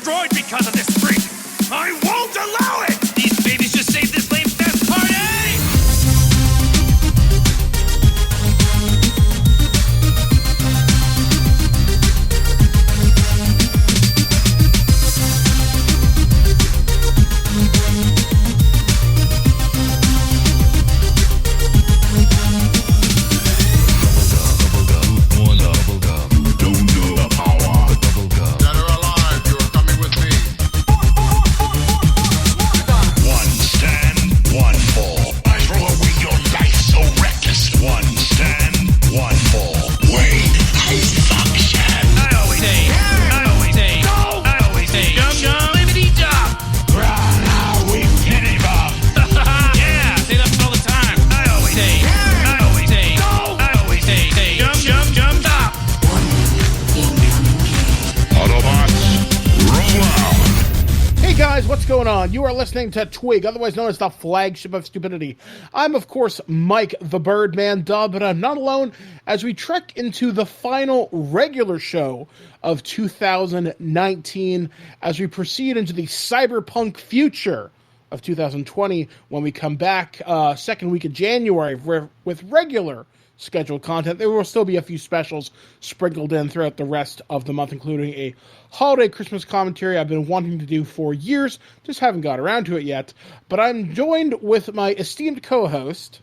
destroyed because of this freak. I won't allow it! These babies just saved this lame fest party! What's going on? You are listening to TWIG, otherwise known as the flagship of stupidity. I'm, of course, Mike the Birdman Dub, but I'm not alone as we trek into the final regular show of 2019 as we proceed into the cyberpunk future of 2020 when we come back second week of January with regular scheduled content. There will still be a few specials sprinkled in throughout the rest of the month, including a holiday Christmas commentary I've been wanting to do for years, just haven't got around to it yet. But I'm joined with my esteemed co-host.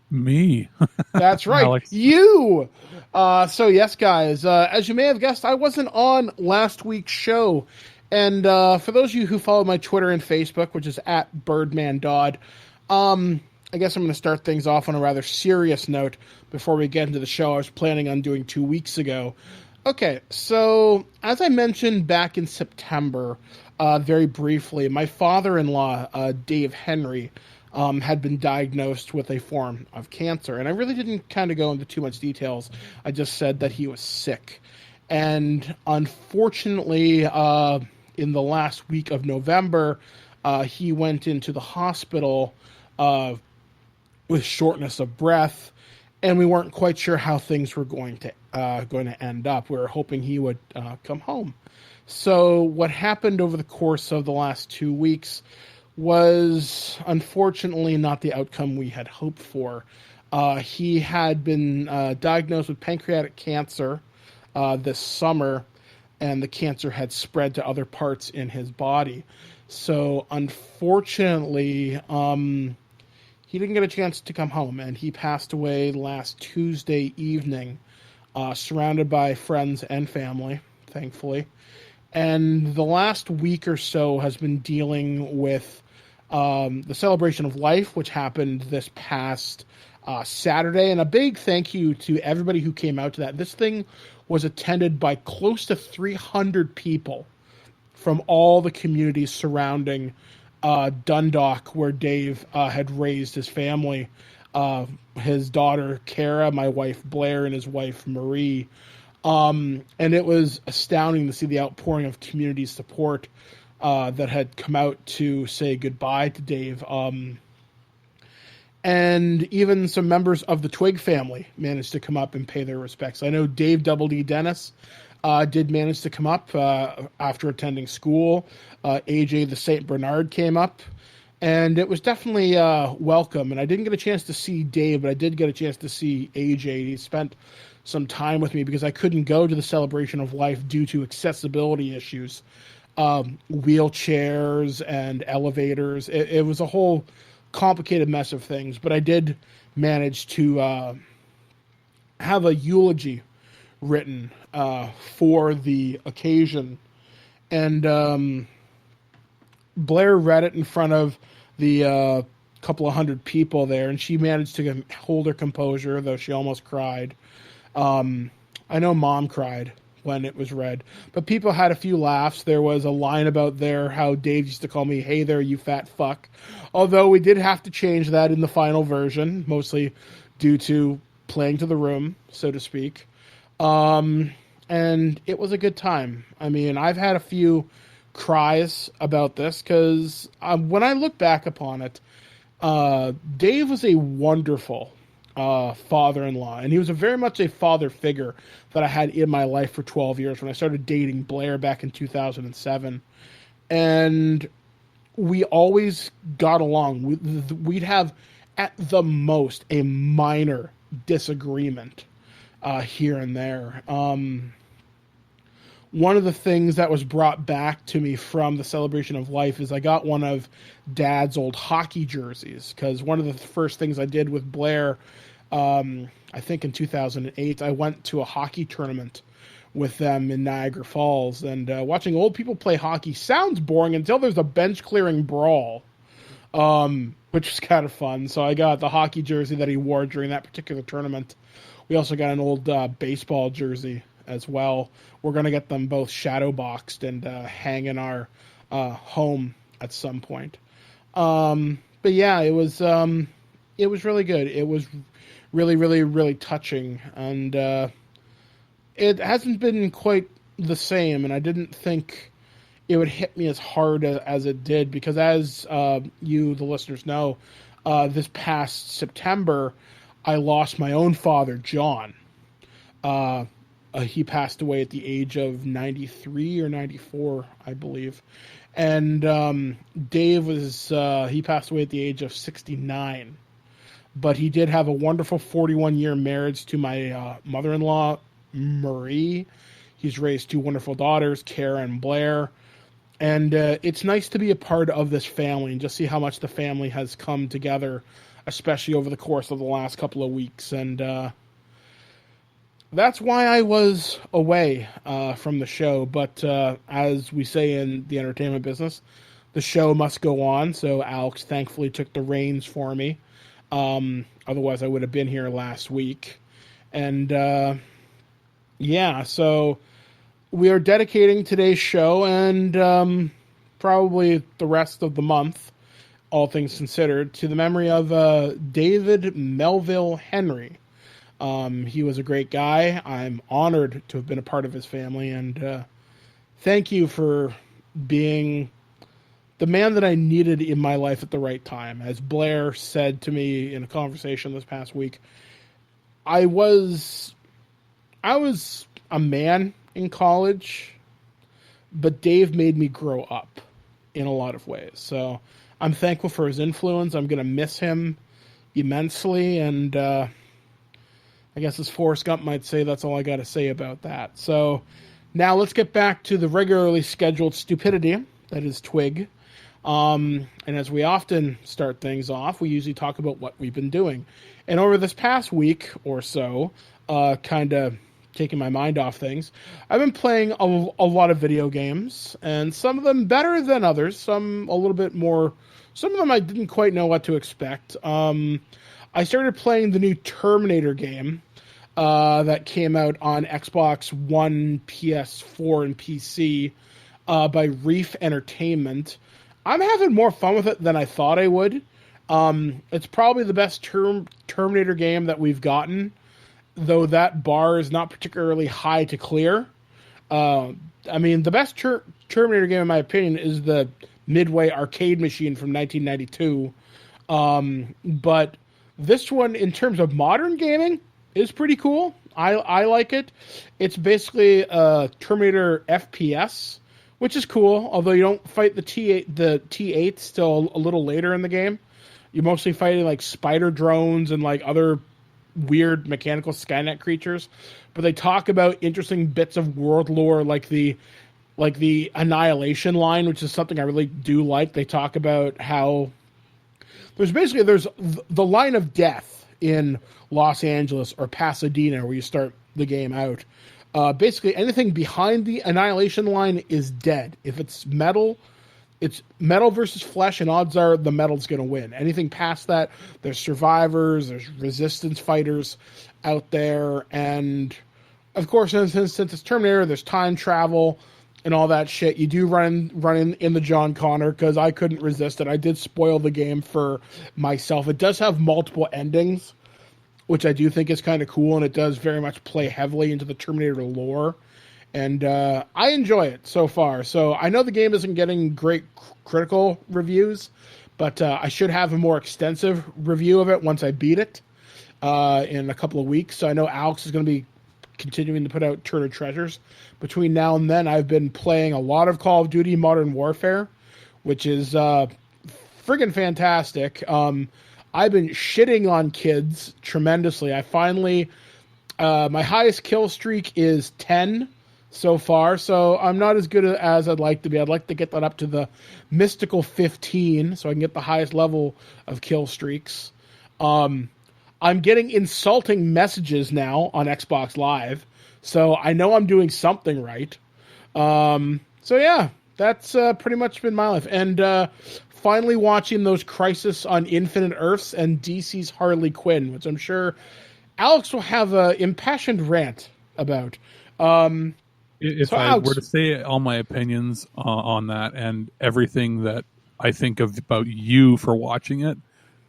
Me. That's right, Alex. You! So yes, guys, as you may have guessed, I wasn't on last week's show. And for those of you who follow my Twitter and Facebook, which is at BirdmanDodd, I guess I'm going to start things off on a rather serious note before we get into the show I was planning on doing 2 weeks ago. Okay, so as I mentioned back in September, very briefly, my father-in-law, Dave Henry, had been diagnosed with a form of cancer. And I really didn't kind of go into too much details. I just said that he was sick. And unfortunately, in the last week of November, he went into the hospital with shortness of breath, and we weren't quite sure how things were going to end up. We were hoping he would come home. So what happened over the course of the last 2 weeks was unfortunately not the outcome we had hoped for. He had been diagnosed with pancreatic cancer this summer, and the cancer had spread to other parts in his body. So unfortunately, he didn't get a chance to come home, and he passed away last Tuesday evening, surrounded by friends and family, thankfully. And the last week or so has been dealing with the celebration of life, which happened this past Saturday. And a big thank you to everybody who came out to that. This thing was attended by close to 300 people from all the communities surrounding Dundalk, where Dave had raised his family, his daughter Kara, my wife Blair, and his wife Marie. And it was astounding to see the outpouring of community support that had come out to say goodbye to Dave. And even some members of the Twig family managed to come up and pay their respects. I know Dave Double D Dennis did manage to come up after attending school. AJ the St. Bernard came up, and it was definitely welcome. And I didn't get a chance to see Dave, but I did get a chance to see AJ. He spent some time with me because I couldn't go to the celebration of life due to accessibility issues, wheelchairs and elevators. It was a whole complicated mess of things, but I did manage to have a eulogy written for the occasion, and Blair read it in front of the couple of hundred people there, and she managed to hold her composure, though she almost cried. I know Mom cried when it was read, but people had a few laughs. There was a line about there how Dave used to call me, "Hey there, you fat fuck," although we did have to change that in the final version, mostly due to playing to the room, so to speak. And it was a good time. I mean, I've had a few cries about this because when I look back upon it, Dave was a wonderful father-in-law, and he was very much a father figure that I had in my life for 12 years when I started dating Blair back in 2007. And we always got along. We'd have, at the most, a minor disagreement here and there. One of the things that was brought back to me from the celebration of life is I got one of Dad's old hockey jerseys, because one of the first things I did with Blair, I think in 2008, I went to a hockey tournament with them in Niagara Falls, and watching old people play hockey sounds boring until there's a bench clearing brawl, which is kind of fun. So I got the hockey jersey that he wore during that particular tournament. We also got an old baseball jersey as well. We're going to get them both shadow boxed and hang in our home at some point. But yeah, it was really good. It was really, really, really touching, and it hasn't been quite the same, and I didn't think it would hit me as hard as it did, because as you, the listeners, know, this past September, I lost my own father, John. He passed away at the age of 93 or 94, I believe. And Dave he passed away at the age of 69. But he did have a wonderful 41-year marriage to my mother-in-law, Marie. He's raised two wonderful daughters, Kara and Blair. And it's nice to be a part of this family and just see how much the family has come together, especially over the course of the last couple of weeks. And that's why I was away from the show. But as we say in the entertainment business, the show must go on. So Alex thankfully took the reins for me. Otherwise, I would have been here last week. And yeah, so we are dedicating today's show and probably the rest of the month, all things considered, to the memory of David Melville Henry. He was a great guy. I'm honored to have been a part of his family, and thank you for being the man that I needed in my life at the right time. As Blair said to me in a conversation this past week, I was a man in college, but Dave made me grow up in a lot of ways. So I'm thankful for his influence. I'm going to miss him immensely, and I guess as Forrest Gump might say, that's all I got to say about that. So now let's get back to the regularly scheduled stupidity that is TWIG. And as we often start things off, we usually talk about what we've been doing. And over this past week or so, kind of taking my mind off things, I've been playing a lot of video games, and some of them better than others, some a little bit more. Some of them I didn't quite know what to expect. I started playing the new Terminator game that came out on Xbox One, PS4, and PC by Reef Entertainment. I'm having more fun with it than I thought I would. It's probably the best Terminator game that we've gotten, though that bar is not particularly high to clear. I mean, the best Terminator game, in my opinion, is the Midway arcade machine from 1992. But this one, in terms of modern gaming, is pretty cool. I like it. It's basically a Terminator FPS, which is cool, although you don't fight the T8 still a little later in the game. You're mostly fighting like spider drones and like other weird mechanical Skynet creatures. But they talk about interesting bits of world lore like the Annihilation line, which is something I really do like. They talk about how there's the line of death in Los Angeles or Pasadena where you start the game out. Basically, anything behind the Annihilation line is dead. If it's metal versus flesh, and odds are the metal's going to win. Anything past that, there's survivors, there's resistance fighters out there, and of course, since it's Terminator, there's time travel and all that shit. You do run in the John Connor, because I couldn't resist it. I did spoil the game for myself. It does have multiple endings, which I do think is kind of cool, and it does very much play heavily into the Terminator lore. And I enjoy it so far. So I know the game isn't getting great critical reviews, but I should have a more extensive review of it once I beat it. in a couple of weeks. So I know Alex is going to be continuing to put out Turner Treasures. Between now and then, I've been playing a lot of Call of Duty Modern Warfare, which is friggin' fantastic. I've been shitting on kids tremendously. I finally, my highest kill streak is 10 so far, so I'm not as good as I'd like to be. I'd like to get that up to the mystical 15 so I can get the highest level of kill streaks. I'm getting insulting messages now on Xbox Live, so I know I'm doing something right. So yeah, that's pretty much been my life. And finally watching those Crisis on Infinite Earths and DC's Harley Quinn, which I'm sure Alex will have an impassioned rant about. If I were to say all my opinions on that and everything that I think of about you for watching it,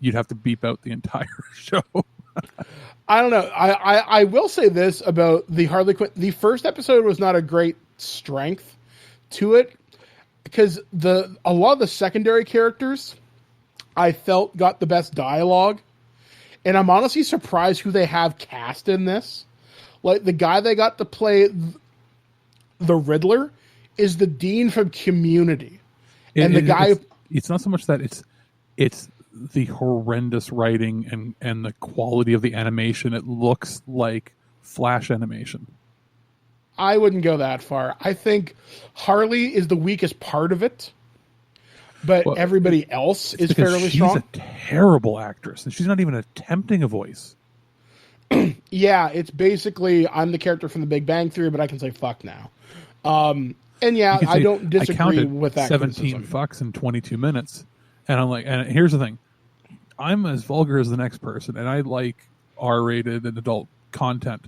you'd have to beep out the entire show. I don't know. I will say this about the Harley Quinn. The first episode was not a great strength to it because a lot of the secondary characters I felt got the best dialogue. And I'm honestly surprised who they have cast in this. Like the guy they got to play the Riddler is the Dean from Community. And the guy... It's not so much that it's the horrendous writing and the quality of the animation. It looks like Flash animation. I wouldn't go that far. I think Harley is the weakest part of it, but everybody else is fairly strong. She's a terrible actress, and she's not even attempting a voice. Yeah, it's basically I'm the character from The Big Bang Theory, but I can say fuck now. And yeah, I don't disagree with that. 17 fucks in 22 minutes, and I'm like, and here's the thing: I'm as vulgar as the next person, and I like R-rated and adult content,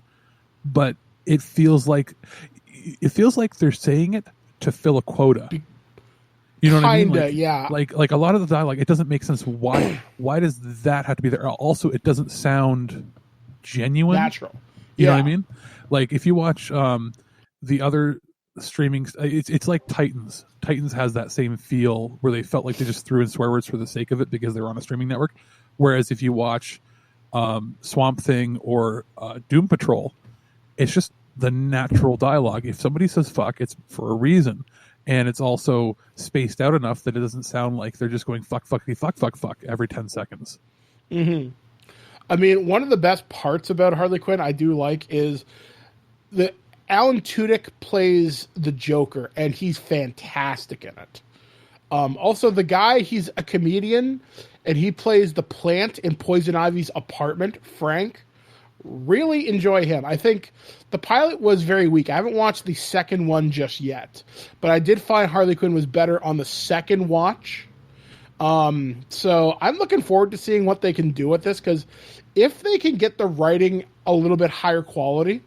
but it feels like they're saying it to fill a quota. You know what I mean? Like, yeah. Like a lot of the dialogue, it doesn't make sense. Why does that have to be there? Also, it doesn't sound genuine, natural. You know what I mean? Like if you watch the other streaming, it's like Titans. Titans has that same feel where they felt like they just threw in swear words for the sake of it because they were on a streaming network. Whereas if you watch Swamp Thing or Doom Patrol, it's just the natural dialogue. If somebody says fuck, it's for a reason. And it's also spaced out enough that it doesn't sound like they're just going fuck, fuckity, fuck, fuck, fuck every 10 seconds. Mm-hmm. I mean, one of the best parts about Harley Quinn I do like is that Alan Tudyk plays the Joker, and he's fantastic in it. Also, the guy, he's a comedian, and he plays the plant in Poison Ivy's apartment, Frank. Really enjoy him. I think the pilot was very weak. I haven't watched the second one just yet, but I did find Harley Quinn was better on the second watch. So I'm looking forward to seeing what they can do with this, because if they can get the writing a little bit higher quality,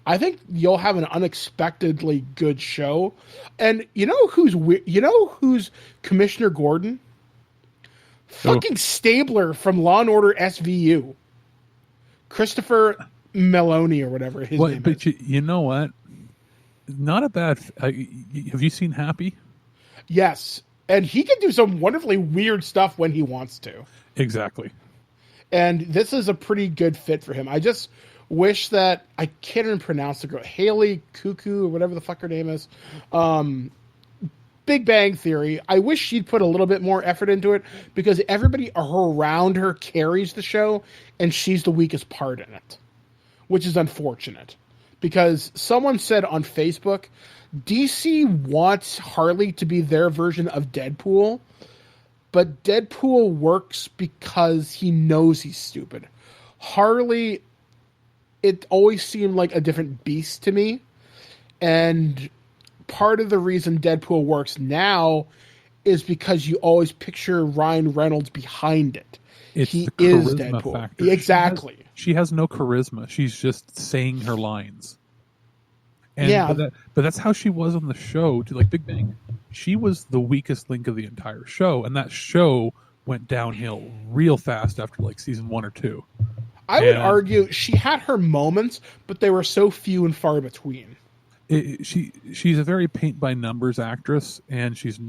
I think you'll have an unexpectedly good show. And you know who's Commissioner Gordon? Fucking Stabler from Law and Order SVU. Christopher Meloni or whatever his name is. But you know what? Not a bad... have you seen Happy? Yes. And he can do some wonderfully weird stuff when he wants to. Exactly. And this is a pretty good fit for him. I just wish that... I can't even pronounce the girl. Haley Cuckoo or whatever the fuck her name is. Big Bang Theory. I wish she'd put a little bit more effort into it, because everybody around her carries the show, and she's the weakest part in it, which is unfortunate. Because someone said on Facebook, DC wants Harley to be their version of Deadpool, but Deadpool works because he knows he's stupid. Harley, it always seemed like a different beast to me, and part of the reason Deadpool works now is because you always picture Ryan Reynolds behind it. He is Deadpool. Factor. Exactly. She has no charisma. She's just saying her lines. And, but that's how she was on the show. To like Big Bang, she was the weakest link of the entire show, and that show went downhill real fast after like season 1 or 2. I would argue she had her moments, but they were so few and far between. She's a very paint by numbers actress, and she's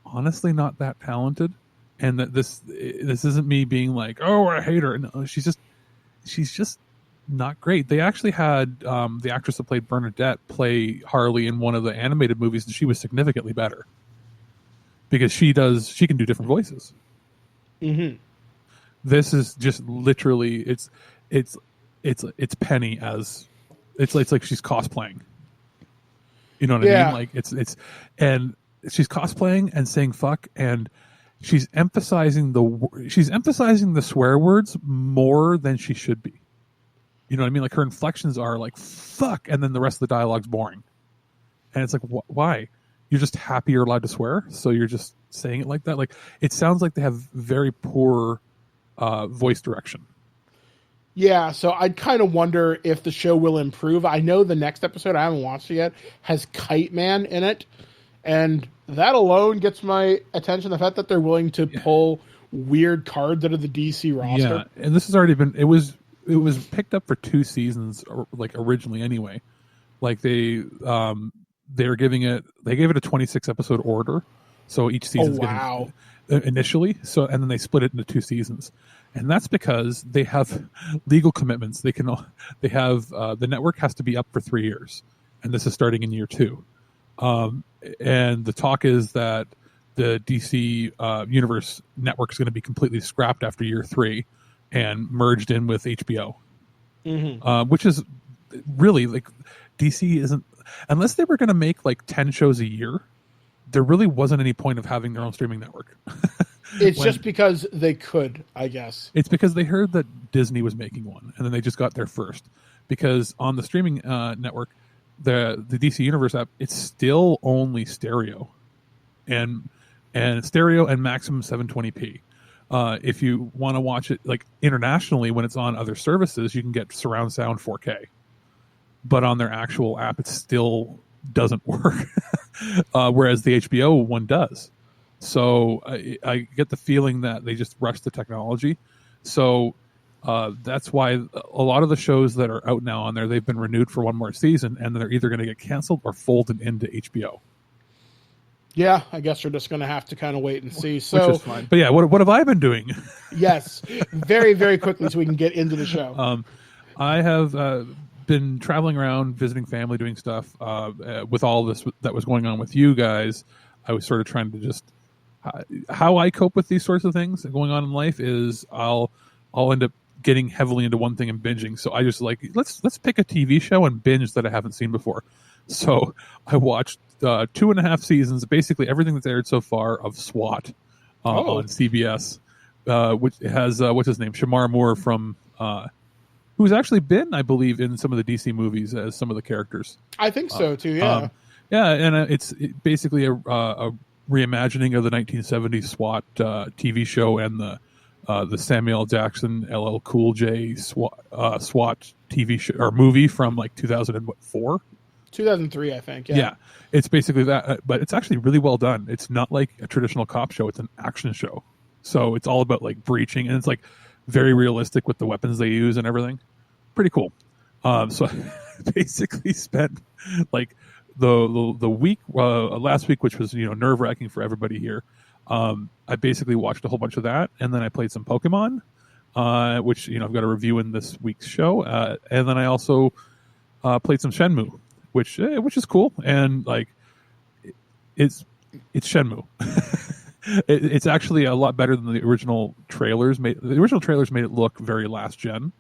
honestly not that talented. And that this isn't me being like, oh, I hate her. No, she's just she's just not great. They actually had the actress that played Bernadette play Harley in one of the animated movies, and she was significantly better because she can do different voices. Mm-hmm. This is just literally it's Penny as it's like she's cosplaying. You know what I mean? Like it's and she's cosplaying and saying fuck, and she's emphasizing the swear words more than she should be. You know what I mean? Like her inflections are like fuck, and then the rest of the dialogue's boring. And it's like, why? You're just happy you're allowed to swear, so you're just saying it like that. Like it sounds like they have very poor voice direction. Yeah, so I kind of wonder if the show will improve. I know the next episode, I haven't watched it yet, has Kite Man in it, and that alone gets my attention. The fact that they're willing to pull weird cards out of the DC roster. Yeah, and this has already been. It was picked up for 2 seasons, like originally anyway. Like they gave it a 26 episode order, so each season's getting initially. So and then they split it into 2 seasons. And that's because they have legal commitments. The network has to be up for 3 years, and this is starting in year 2. And the talk is that the DC Universe network is going to be completely scrapped after year 3 and merged in with HBO, which is really like DC isn't, unless they were going to make like 10 shows a year, there really wasn't any point of having their own streaming network. It's just because they could, I guess. It's because they heard that Disney was making one, and then they just got there first. Because on the streaming network, the DC Universe app, it's still only stereo, and stereo and maximum 720p. If you want to watch it like internationally, when it's on other services, you can get surround sound 4K. But on their actual app, it still doesn't work. Whereas the HBO one does. So I get the feeling that they just rushed the technology. So that's why a lot of the shows that are out now on there, they've been renewed for one more season, and they're either going to get canceled or folded into HBO. Yeah, I guess we're just going to have to kind of wait and see. So, which is fine. But yeah, what have I been doing? Yes, very, very quickly so we can get into the show. I have been traveling around, visiting family, doing stuff. With all this that was going on with you guys, I was sort of trying to just... how I cope with these sorts of things going on in life is I'll end up getting heavily into one thing and binging. So I just like, let's pick a TV show and binge that I haven't seen before. So I watched 2.5 seasons, basically everything that's aired so far of SWAT on CBS, which has what's his name, Shamar Moore from who's actually been, I believe, in some of the DC movies as some of the characters. I think so too. Yeah, and it's basically a reimagining of the 1970s SWAT TV show and the Samuel L. Jackson, LL Cool J SWAT TV show or movie from like 2004, 2003, I think. Yeah, it's basically that, but it's actually really well done. It's not like a traditional cop show; it's an action show. So it's all about like breaching, and it's like very realistic with the weapons they use and everything. Pretty cool. So I basically spent like the week last week, which was nerve-wracking for everybody here. I basically watched a whole bunch of that, and then I played some Pokemon, which I've got a review in this week's show, and then I also played some Shenmue, which is cool, and like it's Shenmue. It's actually a lot better than the original trailers made. The original trailers made it look very last gen,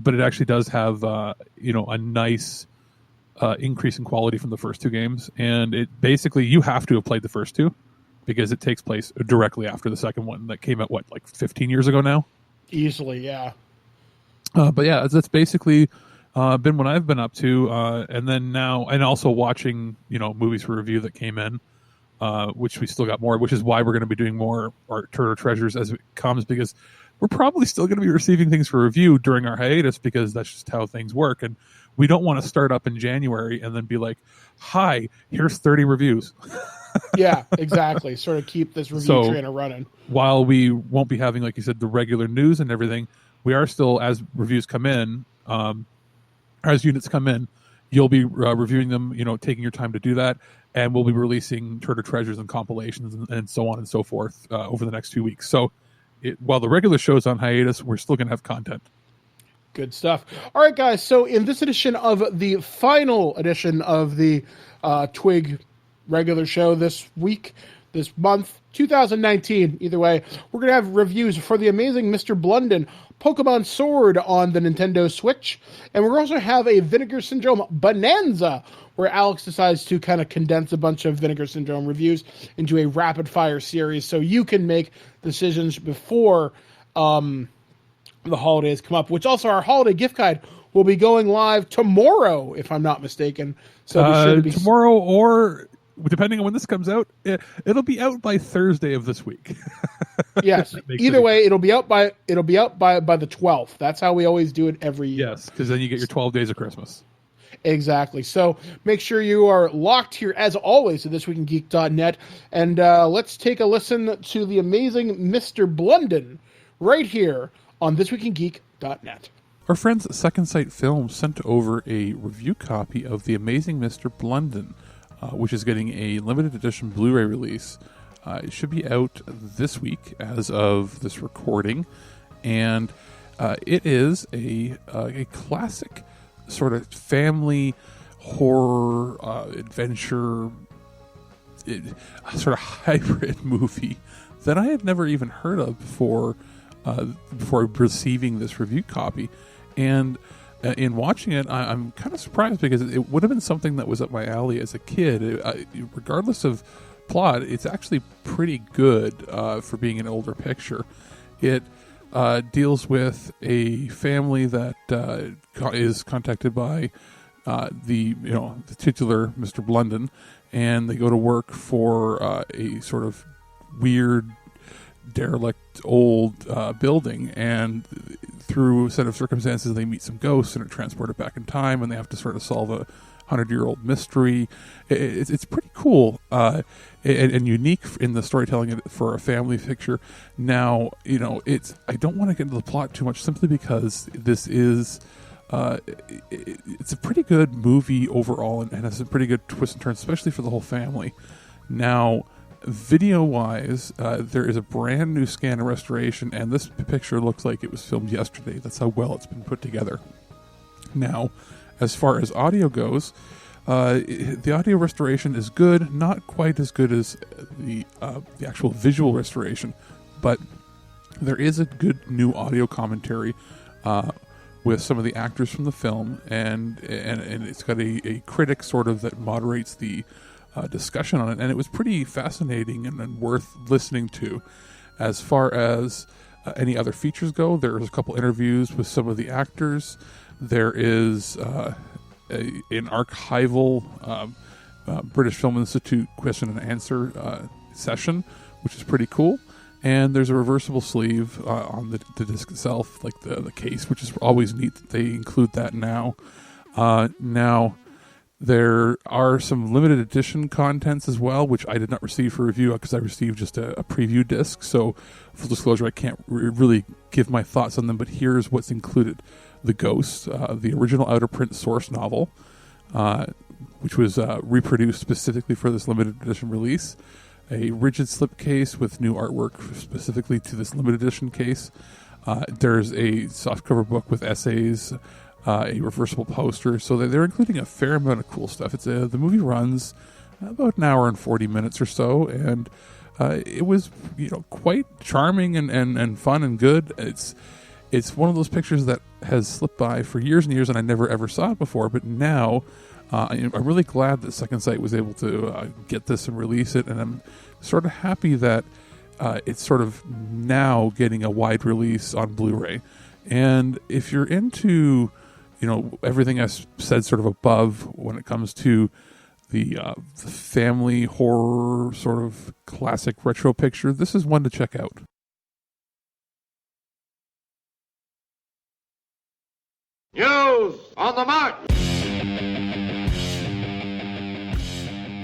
but it actually does have a nice increase in quality from the first 2 games. And it basically, you have to have played the first 2 because it takes place directly after the second one that came out, like 15 years ago now? Easily, yeah. But yeah, that's basically been what I've been up to. And then now, and also watching, movies for review that came in, which we still got more, which is why we're going to be doing more our Turtle Treasures as it comes, because we're probably still going to be receiving things for review during our hiatus, because that's just how things work. And we don't want to start up in January and then be like, hi, here's 30 reviews. Yeah, exactly. Sort of keep this review train running. While we won't be having, like you said, the regular news and everything, we are still, as reviews come in, as units come in, you'll be reviewing them, taking your time to do that. And we'll be releasing Turtle Treasures and compilations and so on and so forth over the next 2 weeks. So while the regular show's on hiatus, we're still going to have content. Good stuff. All right, guys. So in this edition of the final edition of the TWIG regular show this week, this month, 2019, either way, we're going to have reviews for the amazing Mr. Blunden Pokemon Sword on the Nintendo Switch. And we're also have a Vinegar Syndrome Bonanza, where Alex decides to kind of condense a bunch of Vinegar Syndrome reviews into a rapid-fire series so you can make decisions before the holidays come up, which also our holiday gift guide will be going live tomorrow, if I'm not mistaken. So be sure to be tomorrow, or depending on when this comes out, it'll be out by Thursday of this week. Yes. Either way, it'll be out by the 12th. That's how we always do it every year. Yes, because then you get your 12 days of Christmas. Exactly. So make sure you are locked here, as always, to ThisWeekInGeek.net. And let's take a listen to the amazing Mr. Blunden right here on ThisWeekInGeek.net. Our friends at Second Sight Films sent over a review copy of The Amazing Mr. Blunden, which is getting a limited edition Blu-ray release. It should be out this week as of this recording, and it is a classic sort of family horror adventure sort of hybrid movie that I had never even heard of before receiving this review copy. And in watching it, I'm kind of surprised because it would have been something that was up my alley as a kid. Regardless of plot, it's actually pretty good for being an older picture. It deals with a family that is contacted by the titular Mr. Blunden, and they go to work for a sort of weird, derelict old building, and through a set of circumstances they meet some ghosts and are transported back in time, and they have to sort of solve a 100-year-old mystery. It's pretty cool and unique in the storytelling for a family picture. Now, I don't want to get into the plot too much, simply because this is it's a pretty good movie overall, and has a pretty good twist and turns, especially for the whole family. Now, video-wise, there is a brand new scan and restoration, and this picture looks like it was filmed yesterday. That's how well it's been put together. Now, as far as audio goes, the audio restoration is good, not quite as good as the actual visual restoration, but there is a good new audio commentary with some of the actors from the film, and it's got a critic sort of that moderates the discussion on it, and it was pretty fascinating and worth listening to. As far as any other features go, there's a couple interviews with some of the actors. There is an archival British Film Institute question and answer session, which is pretty cool. And there's a reversible sleeve on the disc itself, like the case, which is always neat that they include that now. Now, there are some limited edition contents as well, which I did not receive for review because I received just a preview disc. So, full disclosure, I can't really give my thoughts on them, but here's what's included. The Ghost, the original out-of-print source novel, which was reproduced specifically for this limited edition release. A rigid slipcase with new artwork specifically to this limited edition case. There's a softcover book with essays, a reversible poster, so they're including a fair amount of cool stuff. The movie runs about an hour and 40 minutes or so, and it was quite charming and fun and good. It's one of those pictures that has slipped by for years and years, and I never ever saw it before, but now I'm really glad that Second Sight was able to get this and release it, and I'm sort of happy that it's sort of now getting a wide release on Blu-ray. And if you're into everything I said sort of above when it comes to the family horror sort of classic retro picture, this is one to check out. News on the march!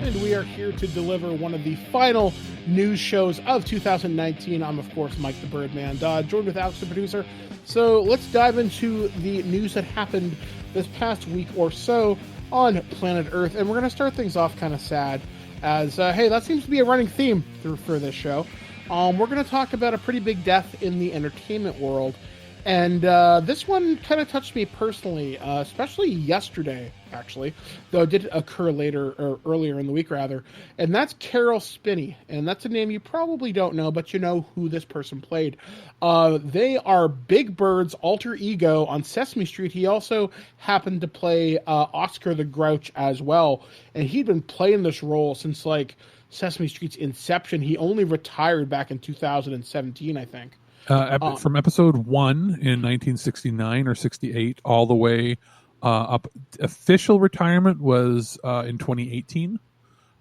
And we are here to deliver one of the final news shows of 2019. I'm, of course, Mike the Birdman Dodd, joined with Alex the producer. So let's dive into the news that happened this past week or so on planet Earth. And we're going to start things off kind of sad, as, hey, that seems to be a running theme for this show. We're going to talk about a pretty big death in the entertainment world. And this one kind of touched me personally, especially yesterday, actually, though it did occur later or earlier in the week, rather. And that's Carol Spinney, and that's a name you probably don't know, but you know who this person played. They are Big Bird's alter ego on Sesame Street. He also happened to play Oscar the Grouch as well, and he'd been playing this role since like Sesame Street's inception. He only retired back in 2017, I think. From episode 1 in 1969 or 68 all the way up. Official retirement was in 2018.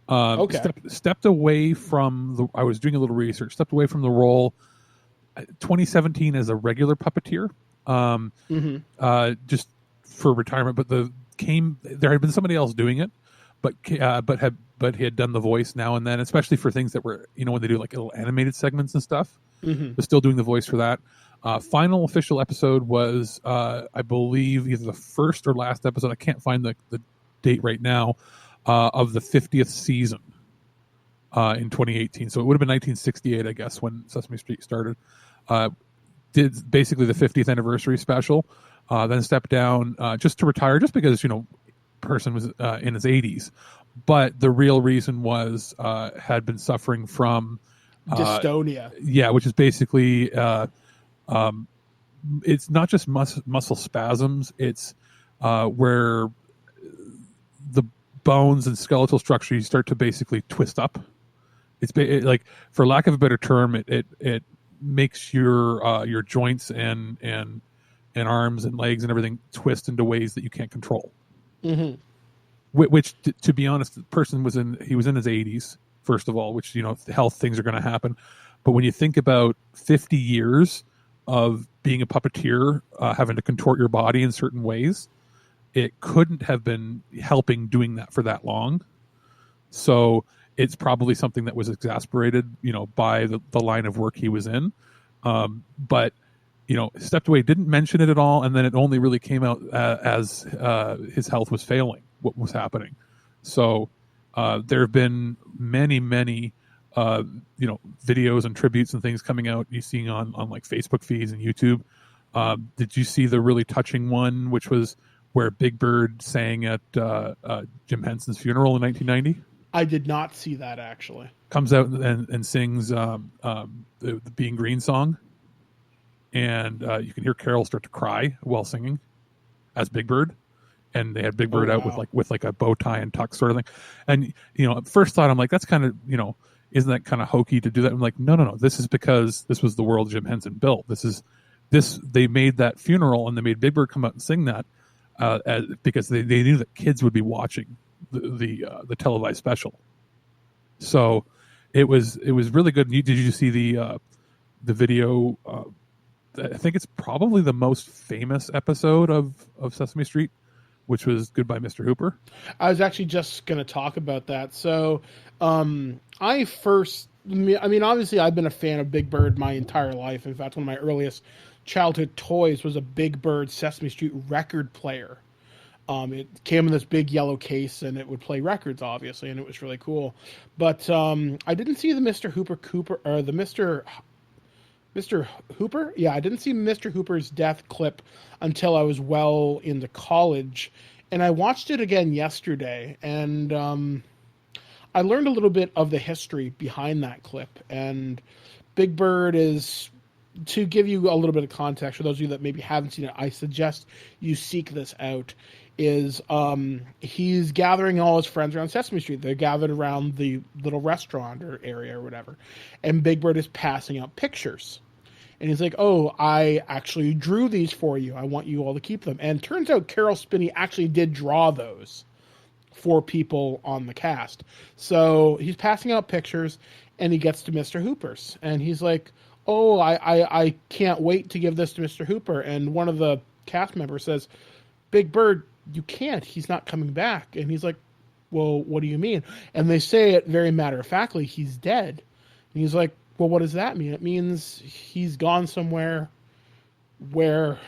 Okay. Stepped away from I was doing a little research. Stepped away from the role 2017 as a regular puppeteer, just for retirement. But there had been somebody else doing it, but he had done the voice now and then, especially for things that were, when they do like little animated segments and stuff. Was still doing the voice for that. Final official episode was, I believe, either the first or last episode. I can't find the date right now, of the 50th season in 2018. So it would have been 1968, I guess, when Sesame Street started. Did basically the 50th anniversary special, then stepped down just to retire, just because, person was in his 80s. But the real reason was had been suffering from dystonia. Yeah, which is basically it's not just muscle spasms. It's where the bones and skeletal structure you start to basically twist up. It's like, for lack of a better term, it makes your joints and arms and legs and everything twist into ways that you can't control. Which, to be honest, the person was in his 80s. First of all, which, health things are going to happen. But when you think about 50 years of being a puppeteer, having to contort your body in certain ways, it couldn't have been helping doing that for that long. So it's probably something that was exasperated, by the line of work he was in. But, stepped away, didn't mention it at all. And then it only really came out as his health was failing, what was happening. So there have been many videos and tributes and things coming out, you seeing on like Facebook feeds and YouTube. Did you see the really touching one, which was where Big Bird sang at Jim Henson's funeral in 1990? I did not see that, actually. Comes out and sings the Being Green song, and you can hear Carol start to cry while singing as Big Bird. And they had Big Bird out with like a bow tie and tux sort of thing. And, at first thought, I'm like, that's kind of, isn't that kind of hokey to do that? I'm like, no. This is because this was the world Jim Henson built. They made that funeral and they made Big Bird come out and sing that because they knew that kids would be watching the televised special. So it was really good. Did you see the video? I think it's probably the most famous episode of Sesame Street, which was Goodbye, Mr. Hooper. I was actually just going to talk about that. So, obviously I've been a fan of Big Bird my entire life. In fact, one of my earliest childhood toys was a Big Bird Sesame Street record player. It came in this big yellow case and it would play records, obviously, and it was really cool. But I didn't see the Mr. Cooper, or the Mr. Hooper? Yeah, I didn't see Mr. Hooper's death clip until I was well into college. And I watched it again yesterday, and I learned a little bit of the history behind that clip. And Big Bird is, to give you a little bit of context, for those of you that maybe haven't seen it, I suggest you seek this out, is he's gathering all his friends around Sesame Street. They're gathered around the little restaurant or area or whatever. And Big Bird is passing out pictures. And he's like, oh, I actually drew these for you. I want you all to keep them. And turns out Carol Spinney actually did draw those for people on the cast. So he's passing out pictures, and he gets to Mr. Hooper's. And he's like, oh, I can't wait to give this to Mr. Hooper. And one of the cast members says, Big Bird, you can't. He's not coming back. And he's like, well, what do you mean? And they say it very matter-of-factly, he's dead. And he's like, well, what does that mean? It means he's gone somewhere where,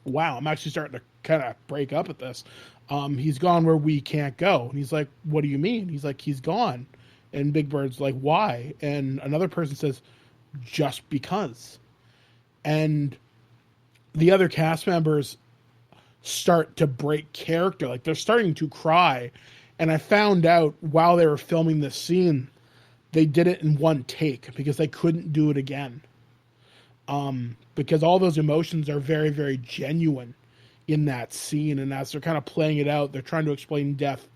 wow, I'm actually starting to kind of break up at this. He's gone where we can't go. And he's like, what do you mean? He's like, he's gone. And Big Bird's like, why? And another person says, just because. And the other cast members start to break character. Like, they're starting to cry. And I found out while they were filming this scene, they did it in one take because they couldn't do it again. Because all those emotions are very, very genuine in that scene. And as they're kind of playing it out, they're trying to explain death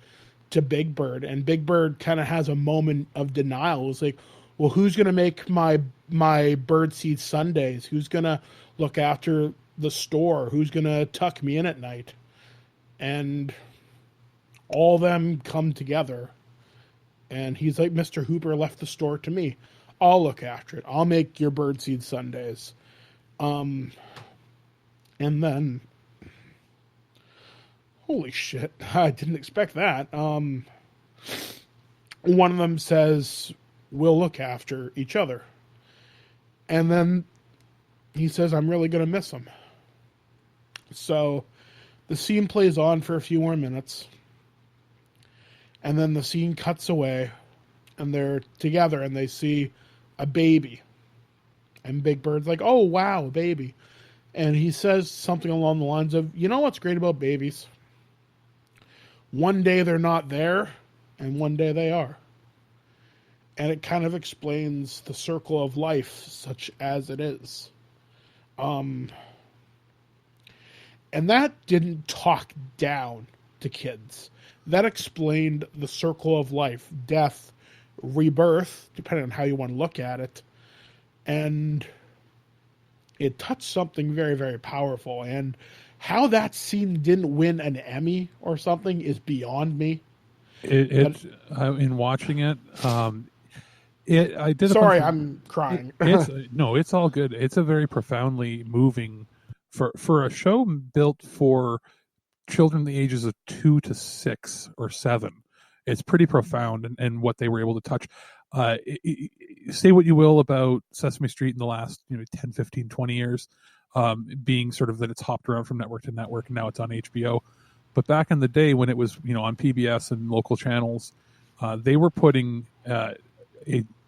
to Big Bird. And Big Bird kind of has a moment of denial. It's like, well, who's going to make my birdseed sundaes? Who's going to look after the store? Who's going to tuck me in at night? And all of them come together. And he's like, Mr. Hooper left the store to me. I'll look after it. I'll make your birdseed sundaes. And then, holy shit, I didn't expect that. One of them says, we'll look after each other. And then he says, I'm really going to miss him. So the scene plays on for a few more minutes. And then the scene cuts away. And they're together and they see a baby. And Big Bird's like, oh, wow, a baby. And he says something along the lines of, you know what's great about babies? One day they're not there, and one day they are. And it kind of explains the circle of life, such as it is. And that didn't talk down to kids. That explained the circle of life, death, rebirth, depending on how you want to look at it. And it touched something very, very powerful. And how that scene didn't win an Emmy or something is beyond me. In watching it, I did. Sorry, I'm crying. It's all good. It's a very profoundly moving for a show built for children the ages of 2 to 6 or 7. It's pretty profound and what they were able to touch. Say what you will about Sesame Street in the last 10, 15, 20 years, being sort of that it's hopped around from network to network and now it's on HBO. But back in the day when it was on PBS and local channels, they were putting a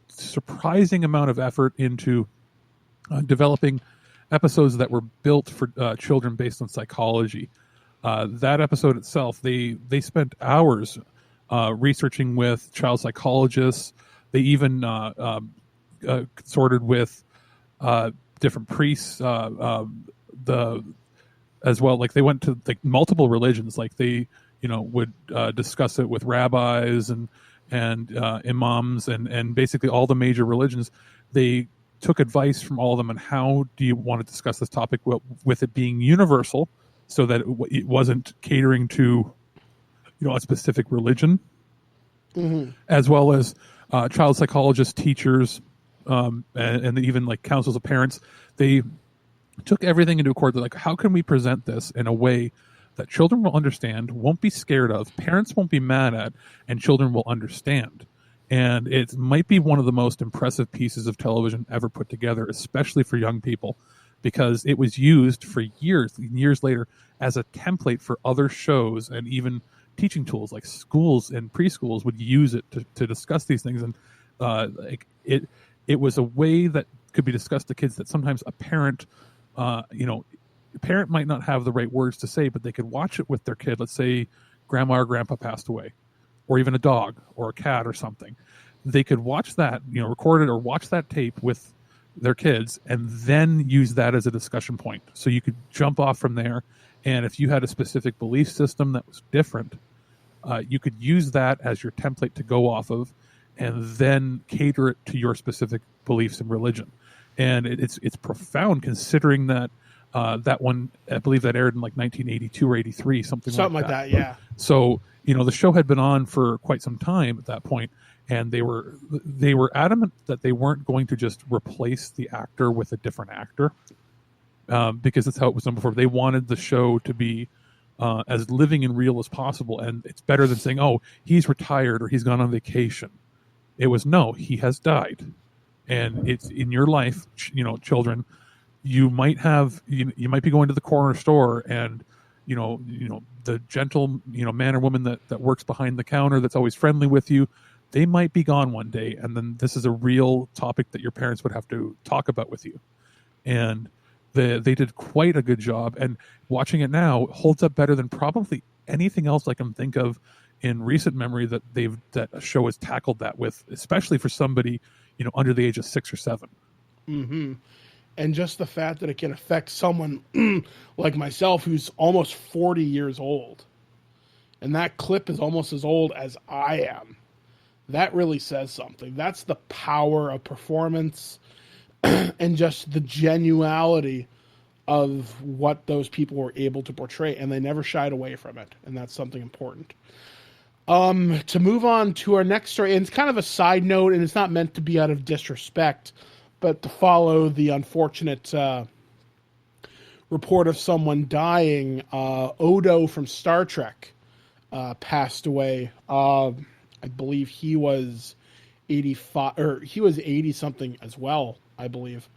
surprising amount of effort into developing episodes that were built for children based on psychology. That episode itself, they spent hours researching with child psychologists. They even consorted with different priests, as well. Like they went to multiple religions. Like they, would discuss it with rabbis and imams and basically all the major religions. They took advice from all of them on how do you want to discuss this topic with it being universal, so that it wasn't catering to a specific religion, as well as child psychologists, teachers, and even like councils of parents. They took everything into accord. They're like, how can we present this in a way that children will understand, won't be scared of, parents won't be mad at, and children will understand? And it might be one of the most impressive pieces of television ever put together, especially for young people, because it was used for years and years later as a template for other shows and even teaching tools. Like schools and preschools would use it to discuss these things. And it was a way that could be discussed to kids that sometimes a parent, a parent might not have the right words to say, but they could watch it with their kid. Let's say grandma or grandpa passed away, or even a dog or a cat or something. They could watch that, record it or watch that tape with their kids and then use that as a discussion point. So you could jump off from there. And if you had a specific belief system that was different, you could use that as your template to go off of and then cater it to your specific beliefs and religion. And it's profound considering that that one, I believe that aired in like 1982 or 83, something like that. Yeah. So, the show had been on for quite some time at that point, and they were adamant that they weren't going to just replace the actor with a different actor, because that's how it was done before. They wanted the show to be as living and real as possible, and it's better than saying, oh, he's retired or he's gone on vacation. It was, no, he has died. And it's in your life, children, you might have, you might be going to the corner store and, the gentle, man or woman that works behind the counter that's always friendly with you, they might be gone one day. And then this is a real topic that your parents would have to talk about with you. And They did quite a good job, and watching it now holds up better than probably anything else I can think of in recent memory that a show has tackled that with, especially for somebody under the age of 6 or 7. Mm-hmm. And just the fact that it can affect someone like myself who's almost 40 years old, and that clip is almost as old as I am. That really says something. That's the power of performance and just the genuality of what those people were able to portray, and they never shied away from it, and that's something important. To move on to our next story, and it's kind of a side note, and it's not meant to be out of disrespect, but to follow the unfortunate report of someone dying. Odo from Star Trek passed away. I believe he was 85, or he was 80 something as well, I believe.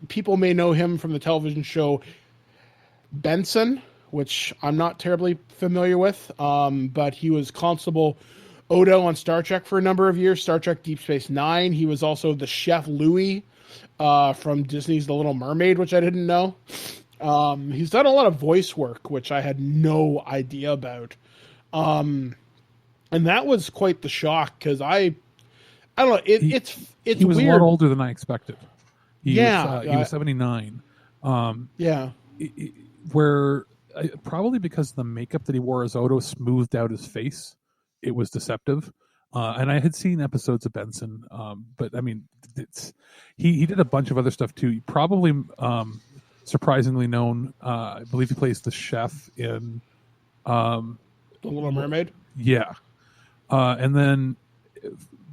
People may know him from the television show Benson, which I'm not terribly familiar with, but he was Constable Odo on Star Trek for a number of years, Star Trek Deep Space Nine. He was also the Chef Louis from Disney's The Little Mermaid, which I didn't know. He's done a lot of voice work, which I had no idea about. And that was quite the shock, because I don't know, it's he was weird. a lot older than I expected. He was 79. Where probably because of the makeup that he wore as Odo smoothed out his face, it was deceptive. And I had seen episodes of Benson, but I mean, he did a bunch of other stuff too. Probably surprisingly known. I believe he plays the chef in The Little Mermaid. Yeah, and then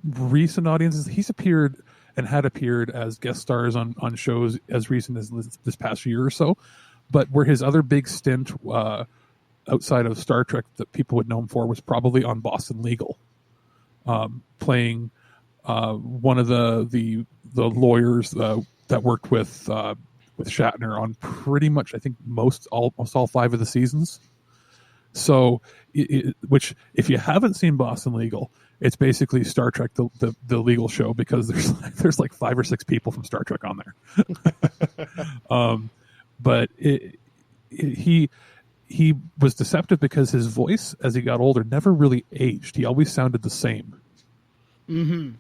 recent audiences, he's appeared and had appeared as guest stars on shows as recent as this past year or so. But where his other big stint outside of Star Trek that people would know him for was probably on Boston Legal, playing one of the lawyers that worked with Shatner on pretty much, I think, almost all 5 of the seasons. So, which if you haven't seen Boston Legal, it's basically Star Trek the legal show, because there's like 5 or 6 people from Star Trek on there. But he was deceptive because his voice, as he got older, never really aged. He always sounded the same. Mm-hmm.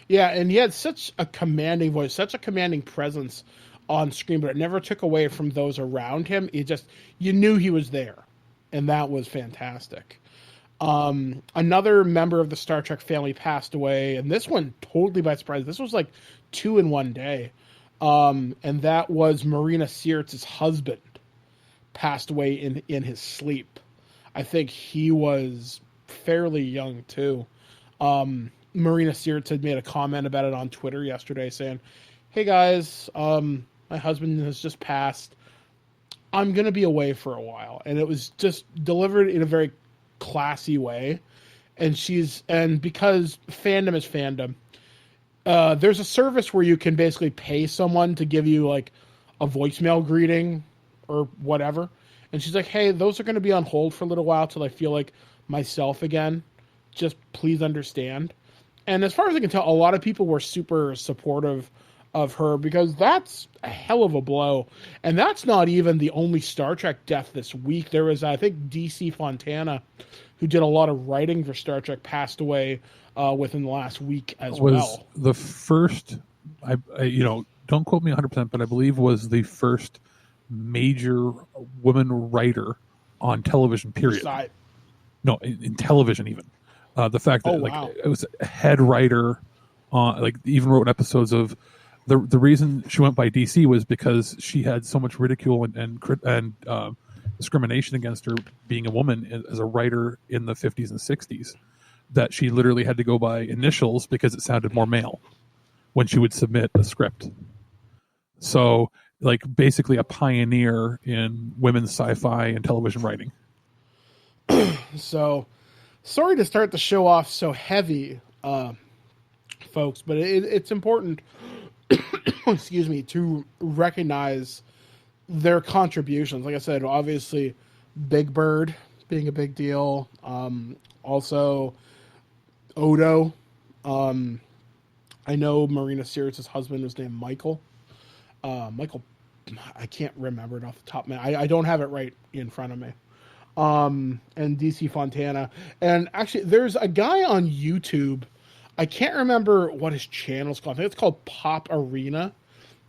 Yeah, and he had such a commanding voice, such a commanding presence on screen, but it never took away from those around him. You knew he was there, and that was fantastic. Another member of the Star Trek family passed away, and this one totally by surprise. This was like 2 in one day. And that was Marina Sirtis' husband passed away in his sleep. I think he was fairly young too. Marina Sirtis had made a comment about it on Twitter yesterday saying, "Hey guys, my husband has just passed. I'm going to be away for a while." And it was just delivered in a very classy way. And because fandom is fandom, there's a service where you can basically pay someone to give you like a voicemail greeting or whatever. And she's like, "Hey, those are going to be on hold for a little while till I feel like myself again. Just please understand." And as far as I can tell, a lot of people were super supportive of her, because that's a hell of a blow. And that's not even the only Star Trek death this week. There was, I think, DC Fontana, who did a lot of writing for Star Trek, passed away within the last week as well. The first, I don't quote me 100%, but I believe was the first major woman writer on television, period. No, in television even. The fact that it was a head writer on, even wrote episodes of the reason she went by DC was because she had so much ridicule and discrimination against her being a woman as a writer in the 50s and 60s, that she literally had to go by initials because it sounded more male when she would submit a script. So, basically a pioneer in women's sci-fi and television writing. So, sorry to start the show off so heavy, folks, but it's important, excuse me, to recognize their contributions. Like I said, obviously, Big Bird being a big deal. Also, Odo. I know Marina Sirtis' husband was named Michael. Michael, I can't remember it off the top, man. I don't have it right in front of me. And DC Fontana. And actually, there's a guy on YouTube. I can't remember what his channel's called. I think it's called Pop Arena.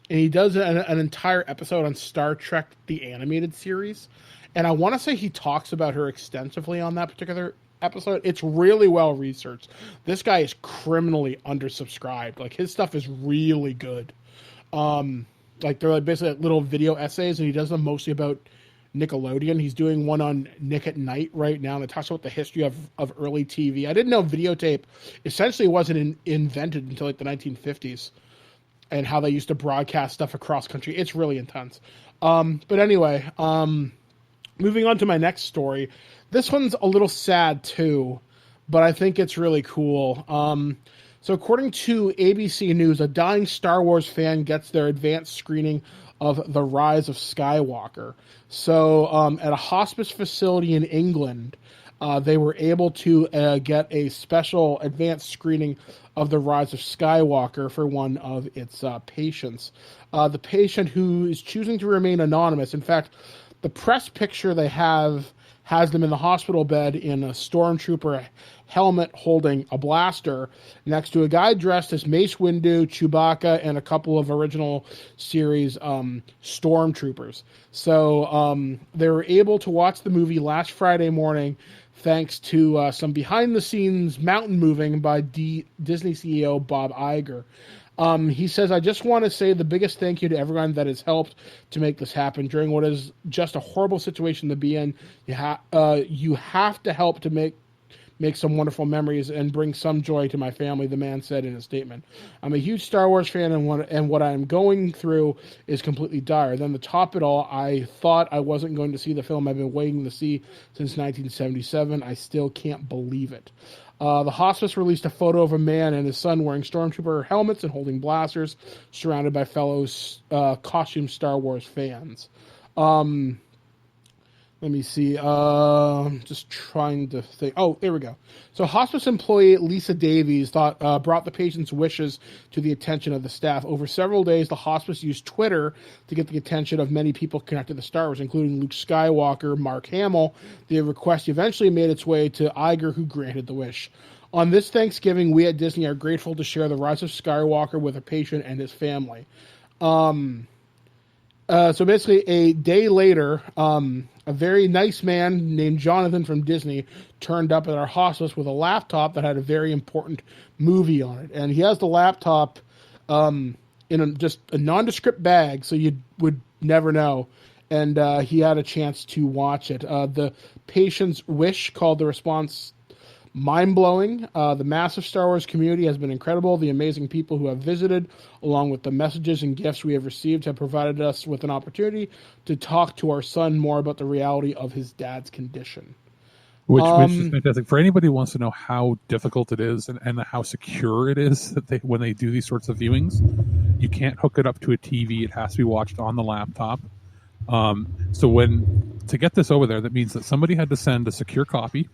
And he does an entire episode on Star Trek, the animated series. And I want to say he talks about her extensively on that particular episode. It's really well researched. This guy is criminally undersubscribed. Like, his stuff is really good. Like, they're like basically like little video essays, and he does them mostly about Nickelodeon. He's doing one on Nick at Night right now, and it talks about the history of early TV. I didn't know videotape essentially wasn't invented until like the 1950s, and how they used to broadcast stuff across country. It's really intense. But anyway, moving on to my next story. This one's a little sad too, but I think it's really cool. So according to ABC News, a dying Star Wars fan gets their advanced screening of The Rise of Skywalker. So at a hospice facility in England, they were able to get a special advanced screening of The Rise of Skywalker for one of its patients. The patient, who is choosing to remain anonymous, in fact, the press picture they have has them in the hospital bed in a stormtrooper helmet holding a blaster next to a guy dressed as Mace Windu, Chewbacca, and a couple of original series stormtroopers. So they were able to watch the movie last Friday morning thanks to some behind-the-scenes mountain moving by Disney CEO Bob Iger. He says, "I just want to say the biggest thank you to everyone that has helped to make this happen during what is just a horrible situation to be in. You have to help to make some wonderful memories and bring some joy to my family," the man said in a statement. "I'm a huge Star Wars fan, and what I'm going through is completely dire. Then to top it all, I thought I wasn't going to see the film I've been waiting to see since 1977. I still can't believe it." The hospice released a photo of a man and his son wearing stormtrooper helmets and holding blasters, surrounded by fellow costume Star Wars fans. Let me see. Just trying to think. Oh, there we go. So hospice employee Lisa Davies brought the patient's wishes to the attention of the staff. Over several days, the hospice used Twitter to get the attention of many people connected to Star Wars, including Luke Skywalker, Mark Hamill. The request eventually made its way to Iger, who granted the wish. "On this Thanksgiving, we at Disney are grateful to share the Rise of Skywalker with a patient and his family." So basically, a day later, a very nice man named Jonathan from Disney turned up at our hospice with a laptop that had a very important movie on it. And he has the laptop in just a nondescript bag, so you would never know. And he had a chance to watch it. The patient's wish called the response mind-blowing. The massive Star Wars community has been incredible. The amazing people who have visited, along with the messages and gifts we have received, have provided us with an opportunity to talk to our son more about the reality of his dad's condition. Which is fantastic. For anybody who wants to know how difficult it is and how secure it is that when they do these sorts of viewings, you can't hook it up to a TV. It has to be watched on the laptop. So to get this over there, that means that somebody had to send a secure copy.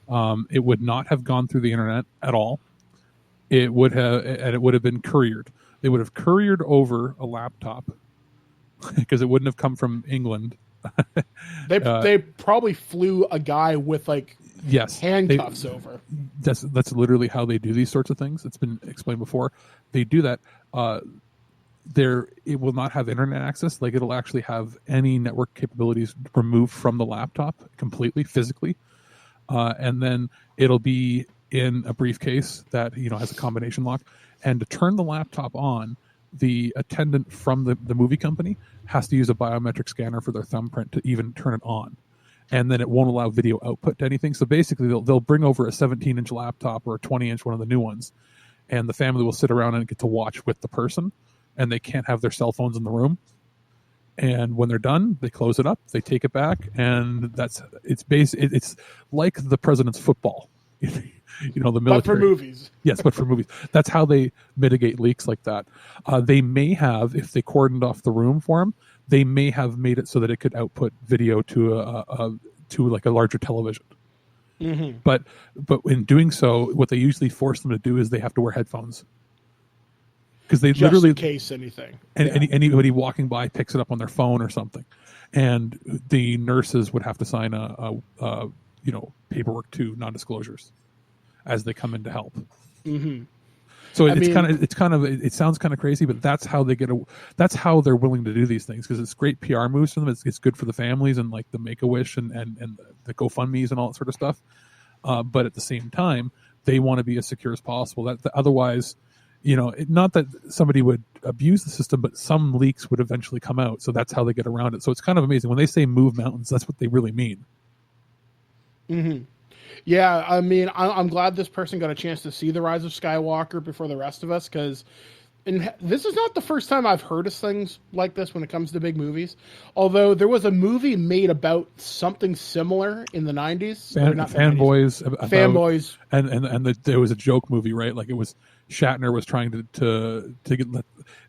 It would not have gone through the internet at all. It would have been couriered. They would have couriered over a laptop because it wouldn't have come from England. They probably flew a guy with handcuffs over. That's literally how they do these sorts of things. It's been explained before. They do that. It will not have internet access. Like, it'll actually have any network capabilities removed from the laptop completely, physically. And then it'll be in a briefcase that has a combination lock. And to turn the laptop on, the attendant from the movie company has to use a biometric scanner for their thumbprint to even turn it on. And then it won't allow video output to anything. So basically, they'll bring over a 17-inch laptop or a 20-inch, one of the new ones, and the family will sit around and get to watch with the person, and they can't have their cell phones in the room. And when they're done, they close it up, they take it back, and it's like the president's football. The military. But for movies. Yes, but for movies. That's how they mitigate leaks like that. They may have, if they cordoned off the room for them, they may have made it so that it could output video to a larger television. Mm-hmm. But in doing so, what they usually force them to do is they have to wear headphones. because they just literally in case anything. and anybody walking by picks it up on their phone or something, and the nurses would have to sign a paperwork to non-disclosures as they come in to help. Mm-hmm. So it sounds kind of crazy, but that's how that's how they're willing to do these things, because it's great PR moves for them. It's good for the families and like the Make-A-Wish and the GoFundMe's and all that sort of stuff. But at the same time, they want to be as secure as possible. That otherwise, not that somebody would abuse the system, but some leaks would eventually come out. So that's how they get around it. So it's kind of amazing when they say move mountains. That's what they really mean. Mm-hmm. Yeah, I mean, I'm glad this person got a chance to see The Rise of Skywalker before the rest of us, because this is not the first time I've heard of things like this when it comes to big movies. Although there was a movie made about something similar in the 90s. Fanboys. And there was a joke movie, right? Like it was Shatner was trying to get